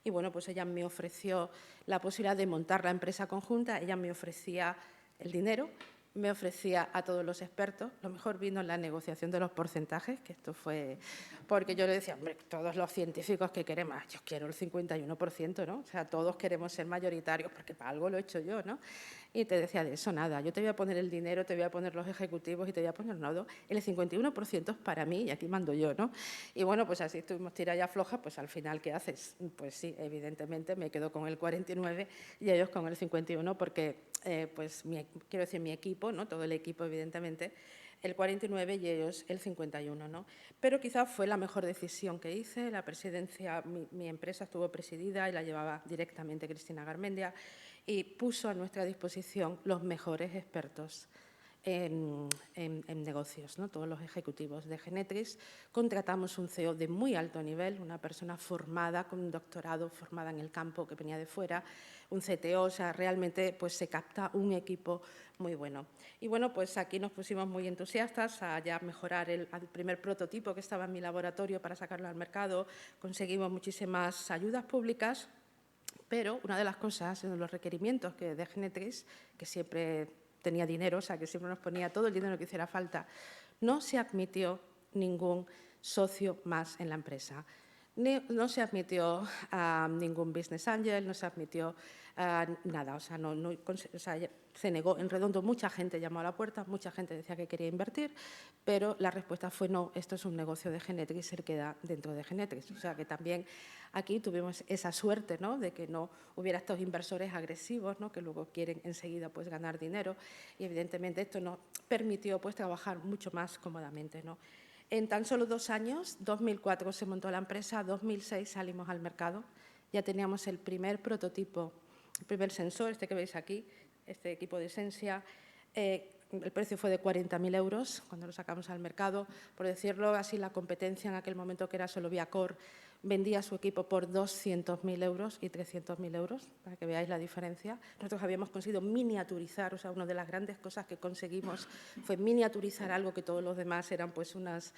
Y bueno, pues ella me ofreció la posibilidad de montar la empresa conjunta, ella me ofrecía el dinero, me ofrecía a todos los expertos, lo mejor vino en la negociación de los porcentajes, que esto fue porque yo le decía, hombre, todos los científicos que queremos, yo quiero el 51%, ¿no? O sea, todos queremos ser mayoritarios porque para algo lo he hecho yo, ¿no? Y te decía, de eso nada, yo te voy a poner el dinero, te voy a poner los ejecutivos y te voy a poner todo. El 51% es para mí y aquí mando yo, ¿no? Y bueno, pues así estuvimos tira y afloja, pues al final, ¿qué haces? Pues sí, evidentemente me quedo con el 49 y ellos con el 51 porque, pues, quiero decir, mi equipo, ¿no? Todo el equipo, evidentemente, el 49 y ellos el 51, ¿no? Pero quizás fue la mejor decisión que hice. La presidencia, mi empresa estuvo presidida y la llevaba directamente Cristina Garmendia y puso a nuestra disposición los mejores expertos en negocios, ¿no? Todos los ejecutivos de Genetrix. Contratamos un CEO de muy alto nivel, una persona formada, con un doctorado, formada en el campo, que venía de fuera, un CTO, o sea, realmente pues, se capta un equipo muy bueno. Y bueno, pues aquí nos pusimos muy entusiastas a ya mejorar el primer prototipo que estaba en mi laboratorio para sacarlo al mercado. Conseguimos muchísimas ayudas públicas, pero una de las cosas, uno de los requerimientos de Genetrix, que siempre tenía dinero, o sea, que siempre nos ponía todo el dinero que hiciera falta, no se admitió ningún socio más en la empresa. No se admitió a ningún business angel, no se admitió nada, o sea, se negó en redondo. Mucha gente llamó a la puerta, mucha gente decía que quería invertir, pero la respuesta fue no, esto es un negocio de Genetrix, se queda dentro de Genetrix. O sea, que también aquí tuvimos esa suerte, ¿no?, de que no hubiera estos inversores agresivos, ¿no?, que luego quieren enseguida pues, ganar dinero, y evidentemente esto nos permitió pues, trabajar mucho más cómodamente, ¿no? En tan solo 2 años, 2004 se montó la empresa, 2006 salimos al mercado, ya teníamos el primer prototipo, el primer sensor, este que veis aquí, este equipo de Esencia. El precio fue de 40.000 euros cuando lo sacamos al mercado. Por decirlo así, la competencia en aquel momento, que era solo Viacor, vendía su equipo por 200.000 euros y 300.000 euros, para que veáis la diferencia. Nosotros habíamos conseguido miniaturizar, o sea, una de las grandes cosas que conseguimos fue miniaturizar algo que todos los demás eran pues unos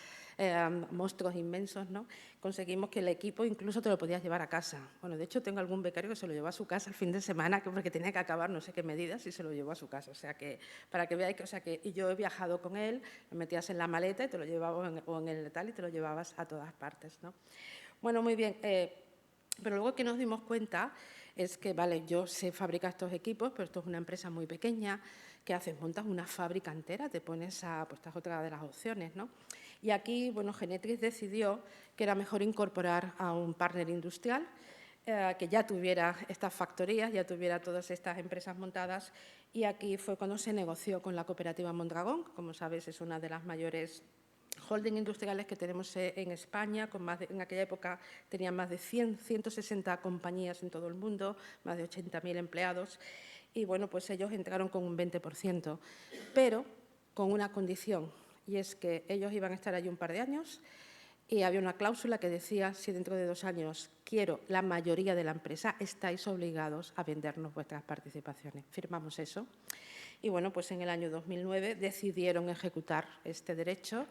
monstruos inmensos, ¿no? Conseguimos que el equipo incluso te lo podías llevar a casa. Bueno, de hecho, tengo algún becario que se lo llevó a su casa el fin de semana porque tenía que acabar no sé qué medidas y se lo llevó a su casa. O sea, que para que veáis que, y yo he viajado con él, lo metías en la maleta y te lo llevabas o en el tal y te lo llevabas a todas partes, ¿no? Bueno, muy bien, pero luego que nos dimos cuenta es que, vale, yo sé fabricar estos equipos, pero esto es una empresa muy pequeña. ¿Qué haces? Montas una fábrica entera, te pones a… Pues esta es otra de las opciones, ¿no? Y aquí, bueno, Genetrix decidió que era mejor incorporar a un partner industrial que ya tuviera estas factorías, ya tuviera todas estas empresas montadas, y aquí fue cuando se negoció con la cooperativa Mondragón. Como sabéis, es una de las mayores holding industriales que tenemos en España, en aquella época tenían más de 160 compañías en todo el mundo, más de 80.000 empleados, y bueno, pues ellos entraron con un 20%, pero con una condición, y es que ellos iban a estar allí un par de años y había una cláusula que decía: si dentro de 2 años quiero la mayoría de la empresa, estáis obligados a vendernos vuestras participaciones. Firmamos eso. Y bueno, pues en el año 2009 decidieron ejecutar este derecho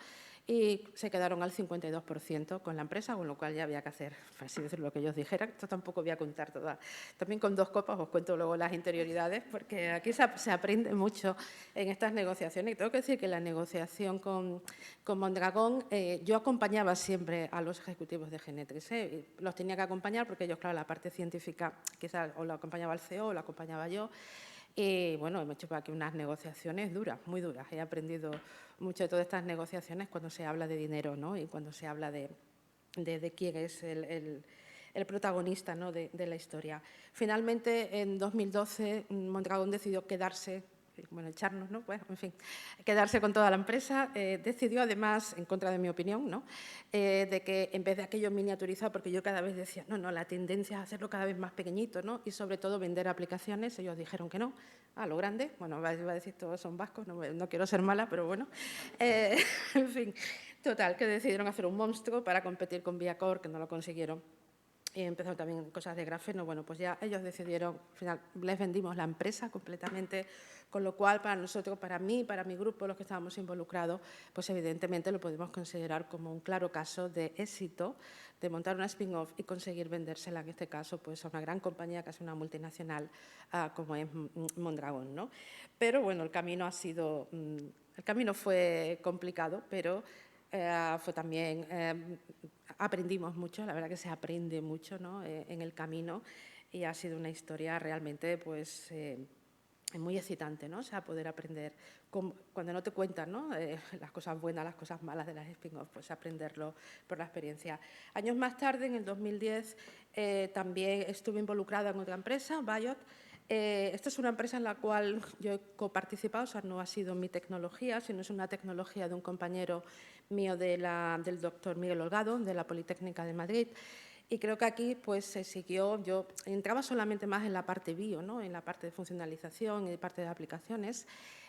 y se quedaron al 52% con la empresa, con lo cual ya había que hacer, por así decirlo, lo que ellos dijeran. Esto tampoco voy a contar toda. También con 2 copas os cuento luego las interioridades, porque aquí se aprende mucho en estas negociaciones. Y tengo que decir que la negociación con Mondragón, yo acompañaba siempre a los ejecutivos de Genetrix. Los tenía que acompañar porque ellos, claro, la parte científica quizás o la acompañaba el CEO o la acompañaba yo. Y bueno, hemos hecho aquí unas negociaciones duras, muy duras. He aprendido mucho de todas estas negociaciones cuando se habla de dinero, ¿no? Y cuando se habla de quién es el protagonista, ¿no? de la historia. Finalmente, en 2012, Mondragón decidió quedarse, bueno, echarnos, ¿no? Pues, en fin, quedarse con toda la empresa. Decidió, además, en contra de mi opinión, ¿no? De que en vez de aquello miniaturizado, porque yo cada vez decía, no, la tendencia es hacerlo cada vez más pequeñito, ¿no? Y sobre todo vender aplicaciones. Ellos dijeron que no, a lo grande. Bueno, iba a decir todos son vascos, no quiero ser mala, pero bueno. En fin, total, que decidieron hacer un monstruo para competir con Viacor, que no lo consiguieron. Y empezaron también cosas de grafeno. Bueno, pues ya ellos decidieron, al final les vendimos la empresa completamente, con lo cual para nosotros, para mí, para mi grupo, los que estábamos involucrados, pues evidentemente lo podemos considerar como un claro caso de éxito de montar una spin-off y conseguir vendérsela, en este caso, pues a una gran compañía, casi una multinacional, como es Mondragón, ¿no? Pero bueno, el camino fue complicado, pero fue también, aprendimos mucho, la verdad que se aprende mucho, ¿no? En el camino, y ha sido una historia realmente pues, muy excitante, ¿no? O sea, poder aprender, cuando no te cuentan, ¿no? Las cosas buenas, las cosas malas de las spin-offs, pues aprenderlo por la experiencia. Años más tarde, en el 2010, también estuve involucrada en otra empresa, Biot. Esta es una empresa en la cual yo he coparticipado, o sea, no ha sido mi tecnología, sino es una tecnología de un compañero mío del doctor Miguel Holgado, de la Politécnica de Madrid. Y creo que aquí pues, se siguió, yo entraba solamente más en la parte bio, ¿no? En la parte de funcionalización y parte de aplicaciones.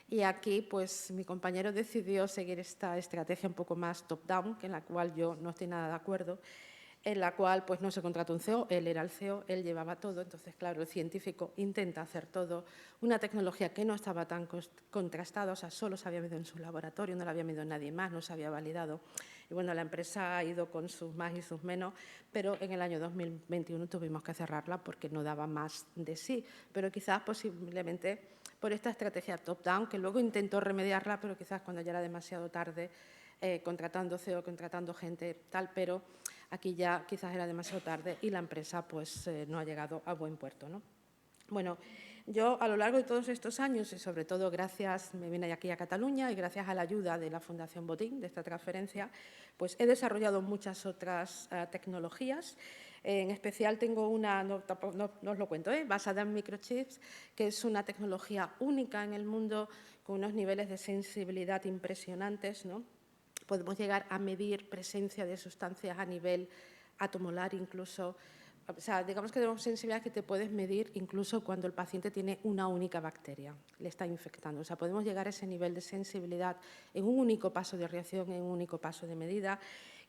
Y aquí pues, mi compañero decidió seguir esta estrategia un poco más top-down, en la cual yo no estoy nada de acuerdo, en la cual pues, no se contrató un CEO, él era el CEO, él llevaba todo. Entonces, claro, el científico intenta hacer todo. Una tecnología que no estaba tan contrastada, o sea, solo se había medido en su laboratorio, no la había medido nadie más, no se había validado. Y bueno, la empresa ha ido con sus más y sus menos, pero en el año 2021 tuvimos que cerrarla porque no daba más de sí. Pero quizás posiblemente por esta estrategia top-down, que luego intentó remediarla, pero quizás cuando ya era demasiado tarde, contratando CEO, contratando gente, tal, pero aquí ya quizás era demasiado tarde y la empresa pues, no ha llegado a buen puerto, ¿no? Bueno, yo a lo largo de todos estos años, y sobre todo gracias, me vine aquí a Cataluña y gracias a la ayuda de la Fundación Botín, de esta transferencia, pues he desarrollado muchas otras tecnologías. En especial tengo una, no os lo cuento, basada en microchips, que es una tecnología única en el mundo, con unos niveles de sensibilidad impresionantes, ¿no? Podemos llegar a medir presencia de sustancias a nivel atomolar incluso. O sea, digamos que tenemos sensibilidad que te puedes medir incluso cuando el paciente tiene una única bacteria, le está infectando. O sea, podemos llegar a ese nivel de sensibilidad en un único paso de reacción, en un único paso de medida.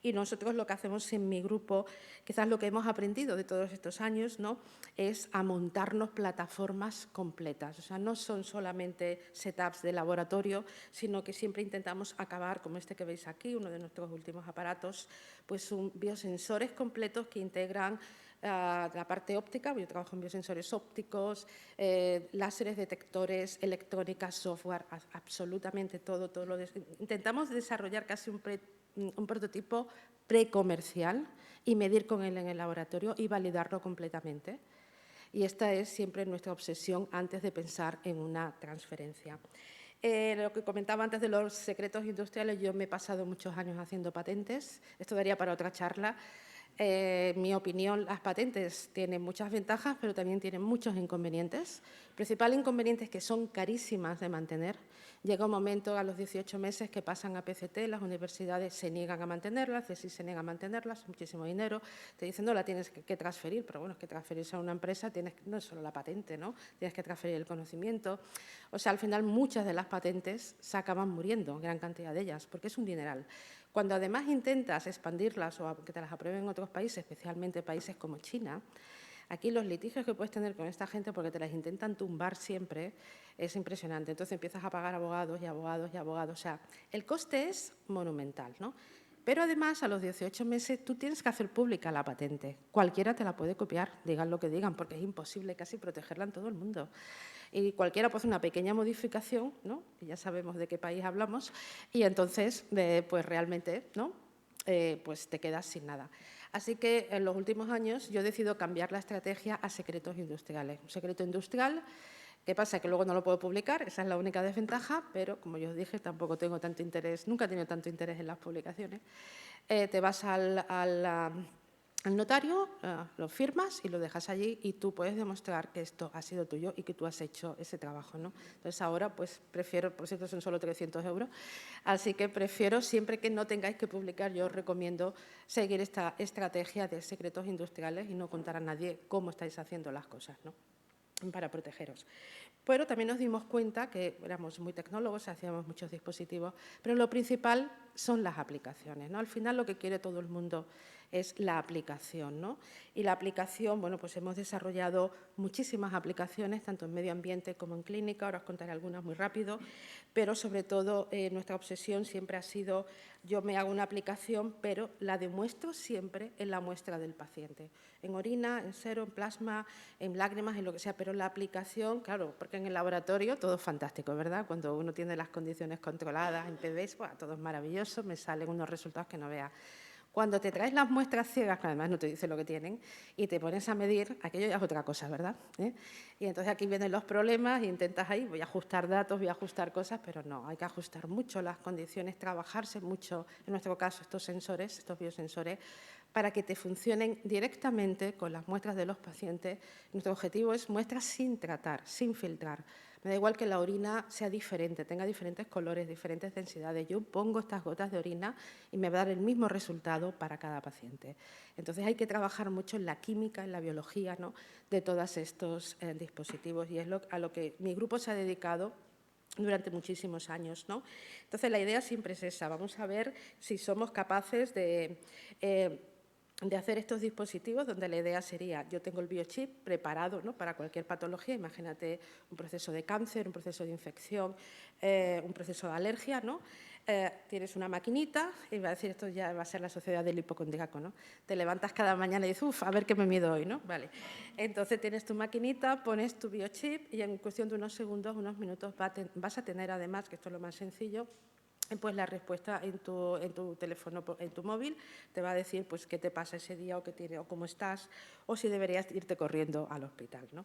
Y nosotros lo que hacemos en mi grupo, quizás lo que hemos aprendido de todos estos años, ¿no?, es a montarnos plataformas completas. O sea, no son solamente setups de laboratorio, sino que siempre intentamos acabar, como este que veis aquí, uno de nuestros últimos aparatos, pues son biosensores completos que integran la parte óptica. Yo trabajo en biosensores ópticos, láseres detectores, electrónica, software, absolutamente todo. Intentamos desarrollar casi un prototipo precomercial y medir con él en el laboratorio y validarlo completamente. Y esta es siempre nuestra obsesión antes de pensar en una transferencia. Lo que comentaba antes de los secretos industriales, yo me he pasado muchos años haciendo patentes. Esto daría para otra charla. En mi opinión, las patentes tienen muchas ventajas, pero también tienen muchos inconvenientes. El principal inconveniente es que son carísimas de mantener. Llega un momento a los 18 meses que pasan a PCT, las universidades se niegan a mantenerlas, CSIC se niega a mantenerlas, es muchísimo dinero. Te dicen, no, la tienes que transferir, pero bueno, es que transferirse a una empresa no es solo la patente, ¿no? Tienes que transferir el conocimiento. O sea, al final muchas de las patentes se acaban muriendo, gran cantidad de ellas, porque es un dineral. Cuando además intentas expandirlas o que te las aprueben en otros países, especialmente países como China, aquí los litigios que puedes tener con esta gente, porque te las intentan tumbar siempre, es impresionante. Entonces empiezas a pagar abogados y abogados y abogados. O sea, el coste es monumental, ¿no? Pero además, a los 18 meses, tú tienes que hacer pública la patente. Cualquiera te la puede copiar, digan lo que digan, porque es imposible casi protegerla en todo el mundo. Y cualquiera puede hacer una pequeña modificación, ¿no?, que ya sabemos de qué país hablamos, y entonces, pues realmente, ¿no?, pues te quedas sin nada. Así que en los últimos años yo he decidido cambiar la estrategia a secretos industriales. Un secreto industrial, ¿qué pasa? Que luego no lo puedo publicar, esa es la única desventaja, pero como yo os dije, tampoco tengo tanto interés, nunca he tenido tanto interés en las publicaciones. Te vas al notario, lo firmas y lo dejas allí y tú puedes demostrar que esto ha sido tuyo y que tú has hecho ese trabajo, ¿no? Entonces ahora pues prefiero, por cierto son solo 300 €, así que prefiero, siempre que no tengáis que publicar, yo os recomiendo seguir esta estrategia de secretos industriales y no contar a nadie cómo estáis haciendo las cosas, ¿no?, para protegeros. Pero también nos dimos cuenta que éramos muy tecnólogos, hacíamos muchos dispositivos, pero lo principal son las aplicaciones, ¿no? Al final lo que quiere todo el mundo es la aplicación, ¿no? Y la aplicación, bueno, pues hemos desarrollado muchísimas aplicaciones, tanto en medio ambiente como en clínica, ahora os contaré algunas muy rápido, pero sobre todo nuestra obsesión siempre ha sido, yo me hago una aplicación, pero la demuestro siempre en la muestra del paciente, en orina, en sero, en plasma, en lágrimas, en lo que sea, pero la aplicación, claro, porque en el laboratorio todo es fantástico, ¿verdad? Cuando uno tiene las condiciones controladas, en PBs, bueno, todo es maravilloso, me salen unos resultados que no veas. Cuando te traes las muestras ciegas, que además no te dice lo que tienen, y te pones a medir, aquello ya es otra cosa, ¿verdad? Y entonces aquí vienen los problemas e intentas ahí, voy a ajustar datos, voy a ajustar cosas, pero no, hay que ajustar mucho las condiciones, trabajarse mucho, en nuestro caso, estos sensores, estos biosensores, para que te funcionen directamente con las muestras de los pacientes. Nuestro objetivo es muestras sin tratar, sin filtrar. Me da igual que la orina sea diferente, tenga diferentes colores, diferentes densidades. Yo pongo estas gotas de orina y me va a dar el mismo resultado para cada paciente. Entonces hay que trabajar mucho en la química, en la biología, ¿no?, de todos estos dispositivos, y es a lo que mi grupo se ha dedicado durante muchísimos años, ¿no? Entonces la idea siempre es esa, vamos a ver si somos capaces de hacer estos dispositivos, donde la idea sería, yo tengo el biochip preparado, ¿no?, para cualquier patología, imagínate un proceso de cáncer, un proceso de infección, un proceso de alergia, ¿no? Tienes una maquinita y va a decir, esto ya va a ser la sociedad del hipocondriaco, ¿no? Te levantas cada mañana y dices, uff, a ver qué me mido hoy, ¿no? Vale. Entonces tienes tu maquinita, pones tu biochip y en cuestión de unos segundos, unos minutos, vas a tener además, que esto es lo más sencillo, pues la respuesta en tu teléfono, en tu móvil, te va a decir pues qué te pasa ese día o cómo estás, o si deberías irte corriendo al hospital, ¿no?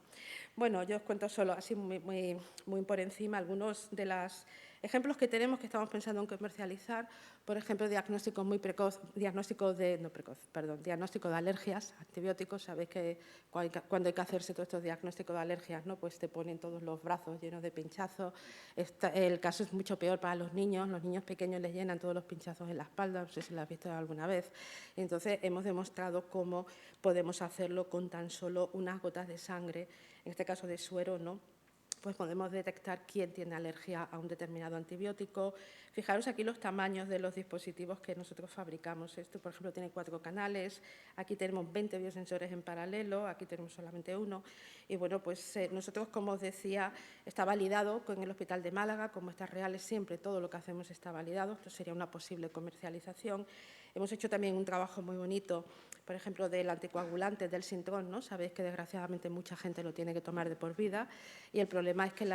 Bueno, yo os cuento solo así muy por encima algunos de las Ejemplos que tenemos que estamos pensando en comercializar, por ejemplo, diagnóstico de alergias, antibióticos. Sabéis que cuando hay que hacerse todos estos diagnósticos de alergias, ¿no? Pues te ponen todos los brazos llenos de pinchazos. El caso es mucho peor para los niños pequeños les llenan todos los pinchazos en la espalda, no sé si lo has visto alguna vez. Entonces, hemos demostrado cómo podemos hacerlo con tan solo unas gotas de sangre, en este caso de suero, ¿no? Pues podemos detectar quién tiene alergia a un determinado antibiótico. Fijaros aquí los tamaños de los dispositivos que nosotros fabricamos. Esto, por ejemplo, tiene 4 canales. Aquí tenemos 20 biosensores en paralelo, aquí tenemos solamente uno. Y bueno, pues nosotros, como os decía, está validado con el Hospital de Málaga, como está Reales siempre, todo lo que hacemos está validado. Esto sería una posible comercialización. Hemos hecho también un trabajo muy bonito, por ejemplo, del anticoagulante, del Sintrón, ¿no? Sabéis que desgraciadamente mucha gente lo tiene que tomar de por vida y el problema es que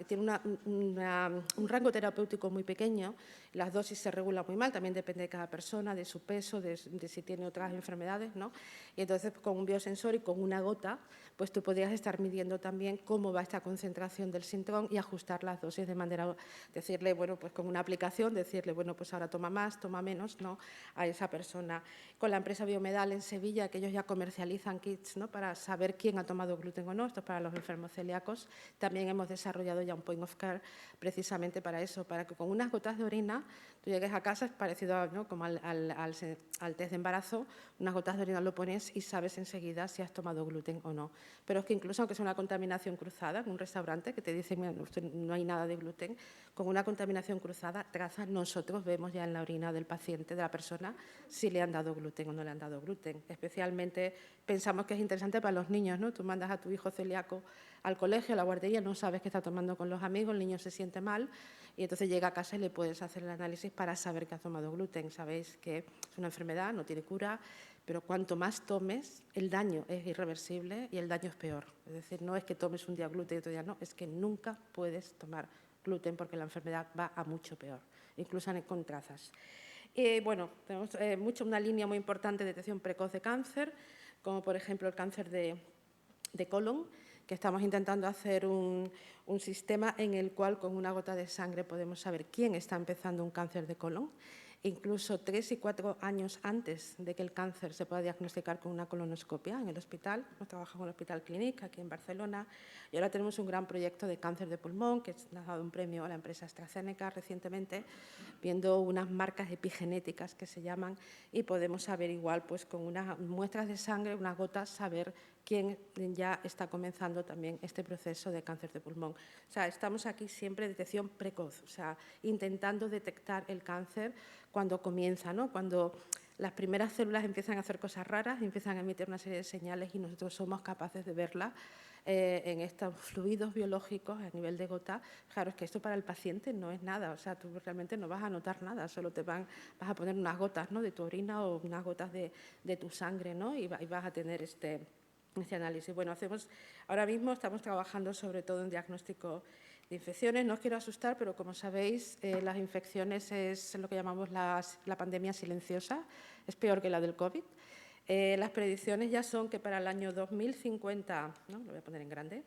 tiene un rango terapéutico muy pequeño, las dosis se regulan muy mal, también depende de cada persona, de su peso, de si tiene otras enfermedades, ¿no? Y entonces con un biosensor y con una gota, pues tú podrías estar midiendo también cómo va esta concentración del Sintrón y ajustar las dosis de manera, decirle, bueno, pues con una aplicación, decirle, bueno, pues ahora toma más, toma menos, ¿no? A esa persona. Con la empresa Biomedal en Sevilla, que ellos ya comercializan kits, ¿no? Para saber quién ha tomado gluten o no, esto es para los enfermos celíacos. También hemos desarrollado ya un point of care precisamente para eso, para que con unas gotas de orina tú llegues a casa, es parecido, ¿no? Como al test de embarazo, unas gotas de orina lo pones y sabes enseguida si has tomado gluten o no. Pero es que incluso aunque sea una contaminación cruzada, en un restaurante que te dicen no hay nada de gluten, con una contaminación cruzada, trazas, nosotros vemos ya en la orina del paciente, de la persona, si le han dado gluten o no le han dado gluten. Especialmente pensamos que es interesante para los niños, ¿no? Tú mandas a tu hijo celíaco al colegio, a la guardería, no sabes qué está tomando con los amigos, el niño se siente mal y entonces llega a casa y le puedes hacer el análisis para saber que ha tomado gluten. Sabéis que es una enfermedad, no tiene cura, pero cuanto más tomes, el daño es irreversible y el daño es peor. Es decir, no es que tomes un día gluten y otro día no, es que nunca puedes tomar gluten porque la enfermedad va a mucho peor, incluso con trazas. Bueno, tenemos una línea muy importante de detección precoz de cáncer, como por ejemplo el cáncer de colon, que estamos intentando hacer un sistema en el cual con una gota de sangre podemos saber quién está empezando un cáncer de colon. Incluso 3 y 4 años antes de que el cáncer se pueda diagnosticar con una colonoscopia en el hospital. Hemos trabajado en el Hospital Clínic, aquí en Barcelona, y ahora tenemos un gran proyecto de cáncer de pulmón, que nos ha dado un premio a la empresa AstraZeneca recientemente, viendo unas marcas epigenéticas que se llaman, y podemos saber igual, pues con unas muestras de sangre, unas gotas, saber quién ya está comenzando también este proceso de cáncer de pulmón. O sea, estamos aquí siempre en detección precoz, o sea, intentando detectar el cáncer cuando comienza, ¿no? Cuando las primeras células empiezan a hacer cosas raras, empiezan a emitir una serie de señales y nosotros somos capaces de verlas en estos fluidos biológicos a nivel de gota. Claro, es que esto para el paciente no es nada, o sea, tú realmente no vas a notar nada, solo vas a poner unas gotas, ¿no? De tu orina o unas gotas de tu sangre, ¿no? Y vas a tener este análisis. Bueno, ahora mismo estamos trabajando sobre todo en diagnóstico de infecciones. No os quiero asustar, pero como sabéis, las infecciones es lo que llamamos la pandemia silenciosa, es peor que la del COVID. Las predicciones ya son que para el año 2050, ¿no? Lo voy a poner en grande,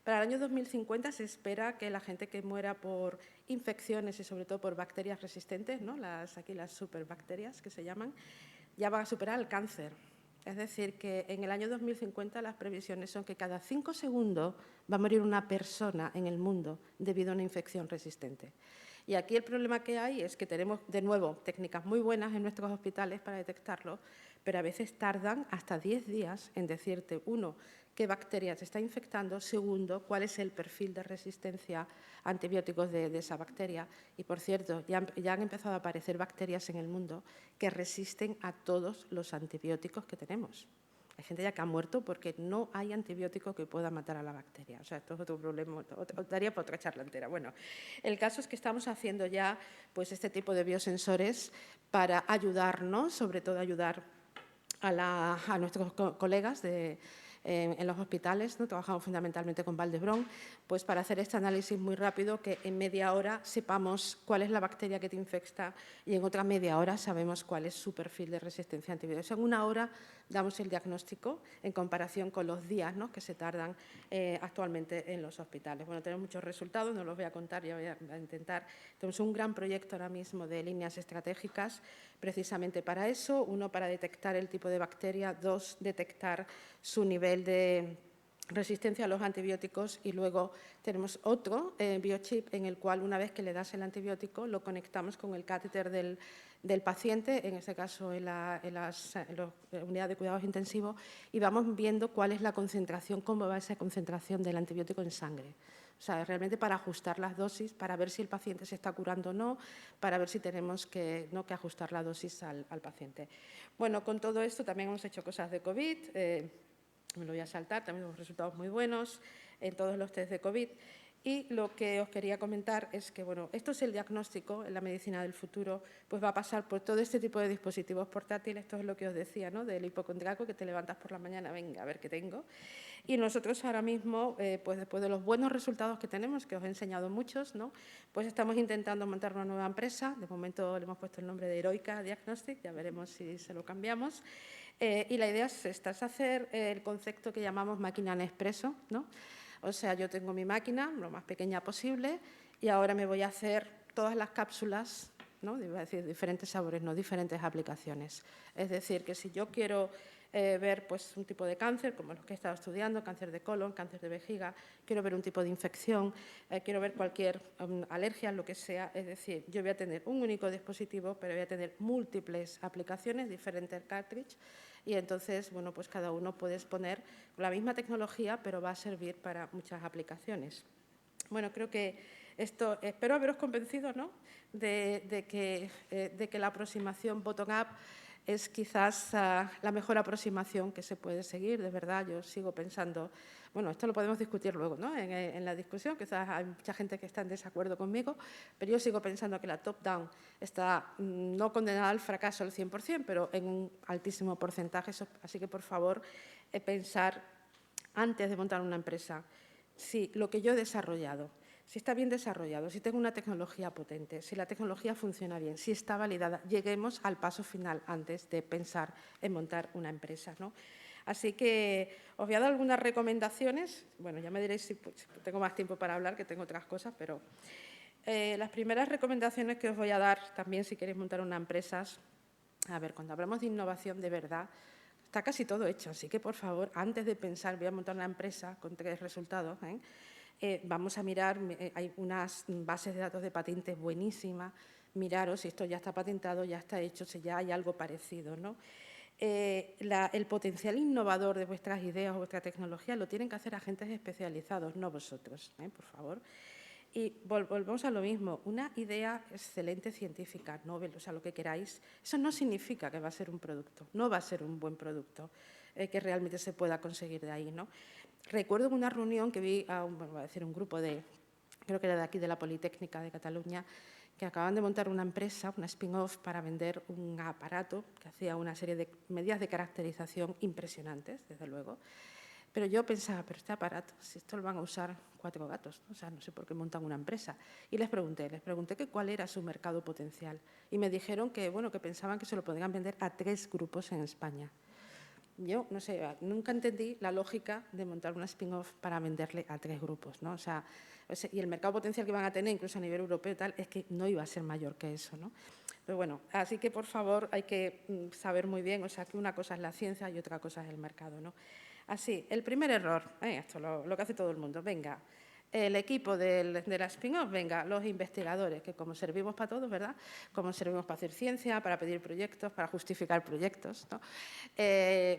para el año 2050 se espera que la gente que muera por infecciones y sobre todo por bacterias resistentes, ¿no? Aquí las superbacterias que se llaman, ya van a superar el cáncer. Es decir, que en el año 2050 las previsiones son que cada 5 segundos va a morir una persona en el mundo debido a una infección resistente. Y aquí el problema que hay es que tenemos, de nuevo, técnicas muy buenas en nuestros hospitales para detectarlo, pero a veces tardan hasta 10 días en decirte, uno, qué bacteria se está infectando, segundo, cuál es el perfil de resistencia a antibióticos de esa bacteria. Y, por cierto, ya han empezado a aparecer bacterias en el mundo que resisten a todos los antibióticos que tenemos. Hay gente ya que ha muerto porque no hay antibiótico que pueda matar a la bacteria. O sea, esto es otro problema, daría para otra charla entera. Bueno, el caso es que estamos haciendo ya pues, este tipo de biosensores para ayudarnos, sobre todo ayudar a nuestros colegas en los hospitales, ¿no? Trabajamos fundamentalmente con Vall d'Hebron, pues para hacer este análisis muy rápido, que en media hora sepamos cuál es la bacteria que te infecta y en otra media hora sabemos cuál es su perfil de resistencia a antibióticos. En una hora damos el diagnóstico en comparación con los días, ¿no?, que se tardan actualmente en los hospitales. Bueno, tenemos muchos resultados, no los voy a contar, ya voy a intentar. Tenemos un gran proyecto ahora mismo de líneas estratégicas precisamente para eso. Uno, para detectar el tipo de bacteria. Dos, detectar su nivel de resistencia a los antibióticos, y luego tenemos otro biochip en el cual, una vez que le das el antibiótico, lo conectamos con el catéter del paciente, en este caso en la unidad de cuidados intensivos, y vamos viendo cuál es la concentración, cómo va esa concentración del antibiótico en sangre. O sea, realmente para ajustar las dosis, para ver si el paciente se está curando o no, para ver si tenemos que ajustar la dosis al paciente. Bueno, con todo esto también hemos hecho cosas de COVID. Me lo voy a saltar, también tenemos resultados muy buenos en todos los test de COVID. Y lo que os quería comentar es que, bueno, esto es el diagnóstico en la medicina del futuro, pues va a pasar por todo este tipo de dispositivos portátiles. Esto es lo que os decía, ¿no?, del hipocondriaco, que te levantas por la mañana, venga, a ver qué tengo. Y nosotros ahora mismo, pues después de los buenos resultados que tenemos, que os he enseñado muchos, ¿no?, pues estamos intentando montar una nueva empresa. De momento le hemos puesto el nombre de Heroica Diagnostic, ya veremos si se lo cambiamos. Y la idea es esta, es hacer el concepto que llamamos máquina Nespresso, ¿no? O sea, yo tengo mi máquina lo más pequeña posible y ahora me voy a hacer todas las cápsulas, ¿no?, iba a decir diferentes sabores, no diferentes aplicaciones. Es decir, que si yo quiero ver, pues, un tipo de cáncer, como los que he estado estudiando, cáncer de colon, cáncer de vejiga, quiero ver un tipo de infección, quiero ver cualquier alergia, lo que sea. Es decir, yo voy a tener un único dispositivo, pero voy a tener múltiples aplicaciones, diferentes cartridges, y entonces, bueno, pues cada uno puedes poner la misma tecnología, pero va a servir para muchas aplicaciones. Bueno, creo que esto, espero haberos convencido, ¿no?, de que la aproximación bottom-up es quizás la mejor aproximación que se puede seguir. De verdad, yo sigo pensando, bueno, esto lo podemos discutir luego, ¿no?, en la discusión, quizás hay mucha gente que está en desacuerdo conmigo, pero yo sigo pensando que la top-down está no condenada al fracaso al 100%, pero en un altísimo porcentaje. Así que, por favor, pensar antes de montar una empresa si lo que yo he desarrollado, si está bien desarrollado, si tengo una tecnología potente, si la tecnología funciona bien, si está validada, lleguemos al paso final antes de pensar en montar una empresa, ¿no? Así que os voy a dar algunas recomendaciones. Bueno, ya me diréis si tengo más tiempo para hablar, que tengo otras cosas, pero las primeras recomendaciones que os voy a dar también, si queréis montar una empresa, a ver, cuando hablamos de innovación de verdad, está casi todo hecho, así que, por favor, antes de pensar voy a montar una empresa con 3 resultados, vamos a mirar, hay unas bases de datos de patentes buenísimas, miraros si esto ya está patentado, ya está hecho, si ya hay algo parecido, ¿no? El potencial innovador de vuestras ideas o vuestra tecnología lo tienen que hacer agentes especializados, no vosotros, por favor. Y volvemos a lo mismo, una idea excelente científica, Nobel, o sea, lo que queráis, eso no significa que va a ser un producto, no va a ser un buen producto que realmente se pueda conseguir de ahí, ¿no? Recuerdo en una reunión que vi a un grupo de, creo que era de aquí, de la Politécnica de Cataluña, que acaban de montar una empresa, una spin-off, para vender un aparato que hacía una serie de medidas de caracterización impresionantes, desde luego. Pero yo pensaba, pero este aparato, si esto lo van a usar 4 gatos, ¿no? O sea, no sé por qué montan una empresa. Y les pregunté que cuál era su mercado potencial. Y me dijeron que, bueno, que pensaban que se lo podrían vender a 3 grupos en España. Yo, no sé, nunca entendí la lógica de montar una spin-off para venderle a 3 grupos, ¿no? O sea, y el mercado potencial que van a tener, incluso a nivel europeo y tal, es que no iba a ser mayor que eso, ¿no? Pero bueno, así que, por favor, hay que saber muy bien, o sea, que una cosa es la ciencia y otra cosa es el mercado, ¿no? Así, el primer error, esto lo que hace todo el mundo, venga, el equipo de la spin-off, venga, los investigadores, que como servimos para todos, ¿verdad? Como servimos para hacer ciencia, para pedir proyectos, para justificar proyectos, ¿no?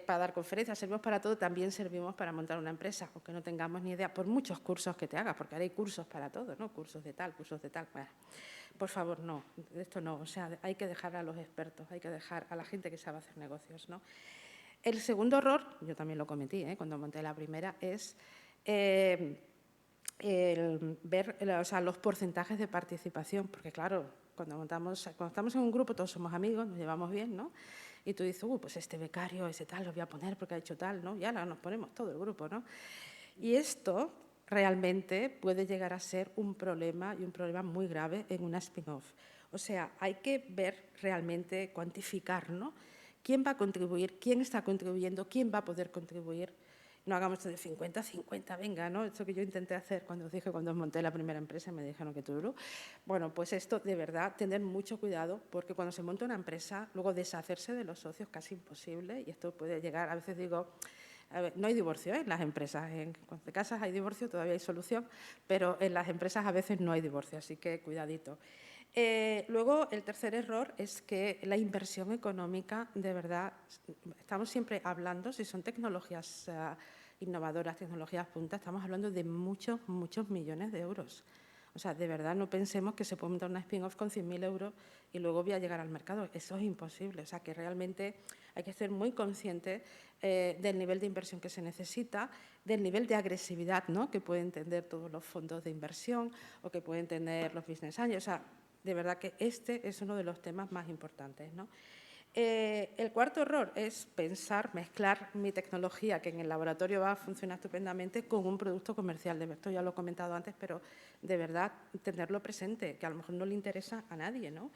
Para dar conferencias, servimos para todo, también servimos para montar una empresa, aunque no tengamos ni idea, por muchos cursos que te hagas, porque ahora hay cursos para todo, ¿no? Cursos de tal, bueno, por favor, no, esto no, o sea, hay que dejar a los expertos, hay que dejar a la gente que sabe hacer negocios, ¿no? El segundo error, yo también lo cometí cuando monté la primera, es el ver los porcentajes de participación, porque claro, cuando estamos en un grupo todos somos amigos, nos llevamos bien, ¿no? Y tú dices, pues este becario, ese tal, lo voy a poner porque ha hecho tal, ¿no? Y ahora nos ponemos todo el grupo, ¿no? Y esto realmente puede llegar a ser un problema, y un problema muy grave en una spin-off. O sea, hay que ver realmente, cuantificar, ¿no? ¿Quién va a contribuir? ¿Quién está contribuyendo? ¿Quién va a poder contribuir? No hagamos esto de 50-50, venga, ¿no? Esto que yo intenté hacer cuando os dije, cuando os monté la primera empresa, me dijeron que tú. Bueno, pues esto, de verdad, tener mucho cuidado, porque cuando se monta una empresa, luego deshacerse de los socios casi imposible, y esto puede llegar, a veces digo, a ver, no hay divorcio, ¿eh? En las empresas. Cuando te casas hay divorcio, todavía hay solución, pero en las empresas a veces no hay divorcio, así que cuidadito. Luego, el tercer error es que la inversión económica, de verdad, estamos siempre hablando, si son tecnologías innovadoras, tecnologías puntas, estamos hablando de muchos, muchos millones de euros. O sea, de verdad, no pensemos que se puede montar una spin-off con 100.000 euros y luego voy a llegar al mercado. Eso es imposible. O sea, que realmente hay que ser muy consciente del nivel de inversión que se necesita, del nivel de agresividad, ¿no?, que pueden tener todos los fondos de inversión o que pueden tener los business angels. O sea, de verdad que este es uno de los temas más importantes, ¿no? El cuarto error es pensar, mezclar mi tecnología, que en el laboratorio va a funcionar estupendamente, con un producto comercial. Esto ya lo he comentado antes, pero de verdad tenerlo presente, que a lo mejor no le interesa a nadie, ¿no?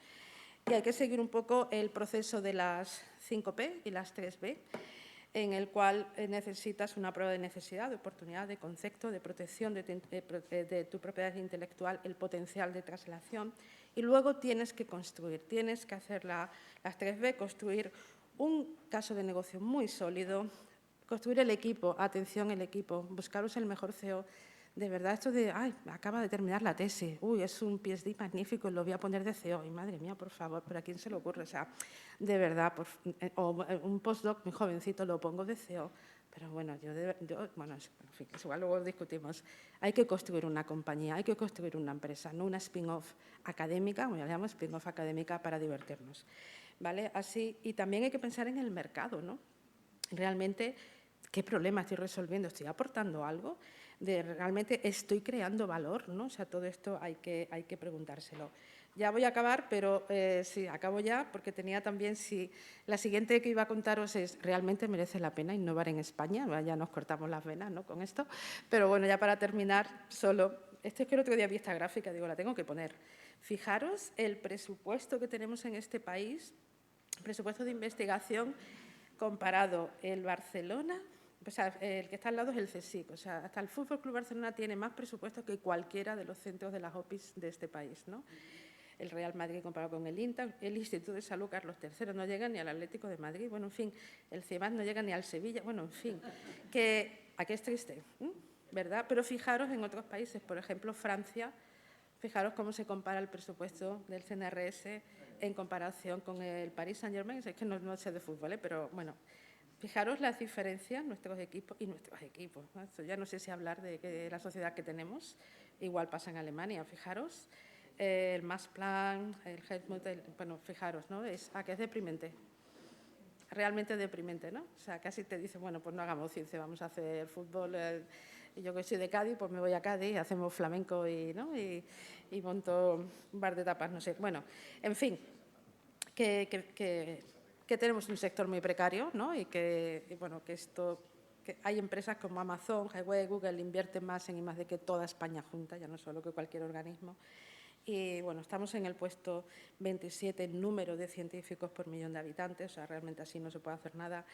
Y hay que seguir un poco el proceso de las 5P y las 3B, en el cual necesitas una prueba de necesidad, de oportunidad, de concepto, de protección de tu propiedad intelectual, el potencial de traslación, y luego tienes que construir, tienes que hacer las 3B, construir un caso de negocio muy sólido, construir el equipo, atención el equipo, buscaros el mejor CEO. De verdad, esto de, ay, acaba de terminar la tesis, uy, es un PhD magnífico, lo voy a poner de CEO. Y madre mía, por favor, ¿pero a quién se le ocurre? O sea, de verdad, o un postdoc muy jovencito lo pongo de CEO. Pero bueno, bueno, en fin, igual luego discutimos. Hay que construir una compañía, hay que construir una empresa, no una spin-off académica, como ya le llamamos spin-off académica para divertirnos, ¿vale? Así, y también hay que pensar en el mercado, ¿no? Realmente, ¿qué problema estoy resolviendo? ¿Estoy aportando algo? ¿Realmente estoy creando valor? ¿No? O sea, todo esto hay que preguntárselo. Ya voy a acabar, pero sí, acabo ya, porque tenía también, si la siguiente que iba a contaros es, ¿realmente merece la pena innovar en España? Ya nos cortamos las venas, ¿no?, con esto. Pero bueno, ya para terminar, solo, esto es que el otro día vi esta gráfica, digo, la tengo que poner. Fijaros el presupuesto que tenemos en este país, presupuesto de investigación, comparado el Barcelona, o sea, el que está al lado es el CSIC, o sea, hasta el Fútbol Club Barcelona tiene más presupuesto que cualquiera de los centros de las OPIs de este país, ¿no? El Real Madrid comparado con el INTA, el Instituto de Salud Carlos III no llega ni al Atlético de Madrid, bueno, en fin, el CIEMAT no llega ni al Sevilla, bueno, en fin, que aquí es triste, ¿verdad? Pero fijaros en otros países, por ejemplo, Francia, fijaros cómo se compara el presupuesto del CNRS en comparación con el Paris Saint-Germain. Es que no sé de fútbol, pero bueno, fijaros las diferencias, nuestros equipos y nuestros equipos, ¿no? Esto ya no sé si hablar de la sociedad que tenemos, igual pasa en Alemania, fijaros, el Max Planck, el Helmut, bueno, fijaros, ¿no? Que es deprimente, realmente deprimente, ¿no? O sea, casi te dice, bueno, pues no hagamos ciencia, vamos a hacer fútbol. Y yo que soy de Cádiz, pues me voy a Cádiz, hacemos flamenco ¿no? y monto un bar de tapas, no sé. Bueno, en fin, que tenemos un sector muy precario, ¿no? Y bueno, que hay empresas como Amazon, Highway, Google invierten más en I+D que toda España junta, ya no solo que cualquier organismo. Y bueno, estamos en el puesto 27 en número de científicos por millón de habitantes, o sea, realmente así no se puede hacer nada.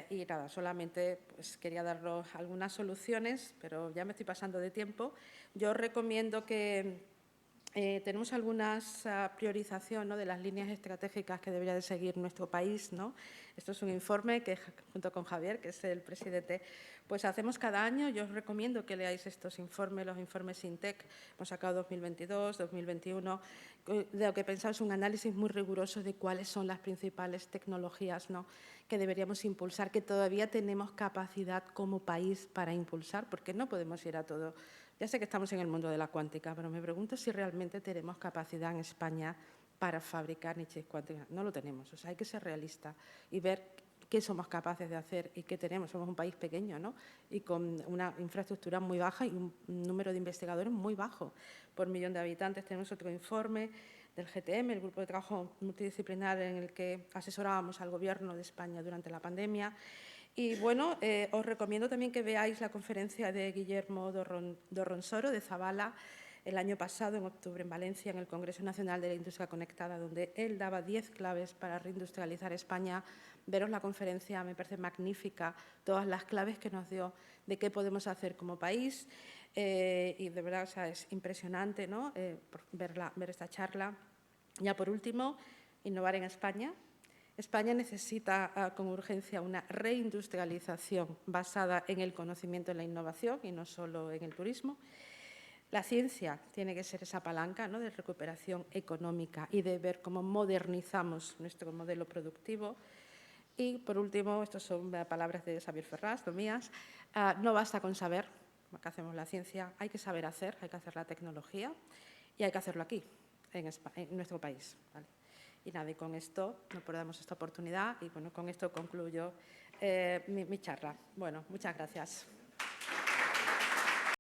Y nada, solamente pues, quería daros algunas soluciones, pero ya me estoy pasando de tiempo. Yo os recomiendo que tenemos algunas priorización, ¿no?, de las líneas estratégicas que debería de seguir nuestro país, ¿no? Esto es un informe que, junto con Javier, que es el presidente, pues hacemos cada año. Yo os recomiendo que leáis estos informes, los informes INTEC, hemos sacado 2022, 2021, de lo que pensamos un análisis muy riguroso de cuáles son las principales tecnologías, ¿no?, que deberíamos impulsar, que todavía tenemos capacidad como país para impulsar, porque no podemos ir a todo. Ya sé que estamos en el mundo de la cuántica, pero me pregunto si realmente tenemos capacidad en España para fabricar ni chips cuánticos. No lo tenemos, o sea, hay que ser realista y ver qué somos capaces de hacer y qué tenemos. Somos un país pequeño, ¿no?, y con una infraestructura muy baja y un número de investigadores muy bajo por millón de habitantes. Tenemos otro informe del GTM, el Grupo de Trabajo Multidisciplinar en el que asesorábamos al Gobierno de España durante la pandemia. Y, bueno, os recomiendo también que veáis la conferencia de Guillermo Dorronsoro de Zabala el año pasado, en octubre, en Valencia, en el Congreso Nacional de la Industria Conectada, donde él daba 10 claves para reindustrializar España. Veros la conferencia, me parece magnífica, todas las claves que nos dio de qué podemos hacer como país. Y de verdad, o sea, es impresionante, ¿no? Ver esta charla. Ya por último, innovar en España. España necesita con urgencia una reindustrialización basada en el conocimiento y la innovación y no solo en el turismo. La ciencia tiene que ser esa palanca, ¿no?, de recuperación económica y de ver cómo modernizamos nuestro modelo productivo. Y, por último, estas son palabras de Xavier Ferrás, no mías, no basta con saber que hacemos la ciencia, hay que saber hacer, hay que hacer la tecnología y hay que hacerlo aquí, en nuestro país, ¿vale? Y nada, y con esto no perdamos esta oportunidad y, bueno, con esto concluyo mi charla. Bueno, muchas gracias.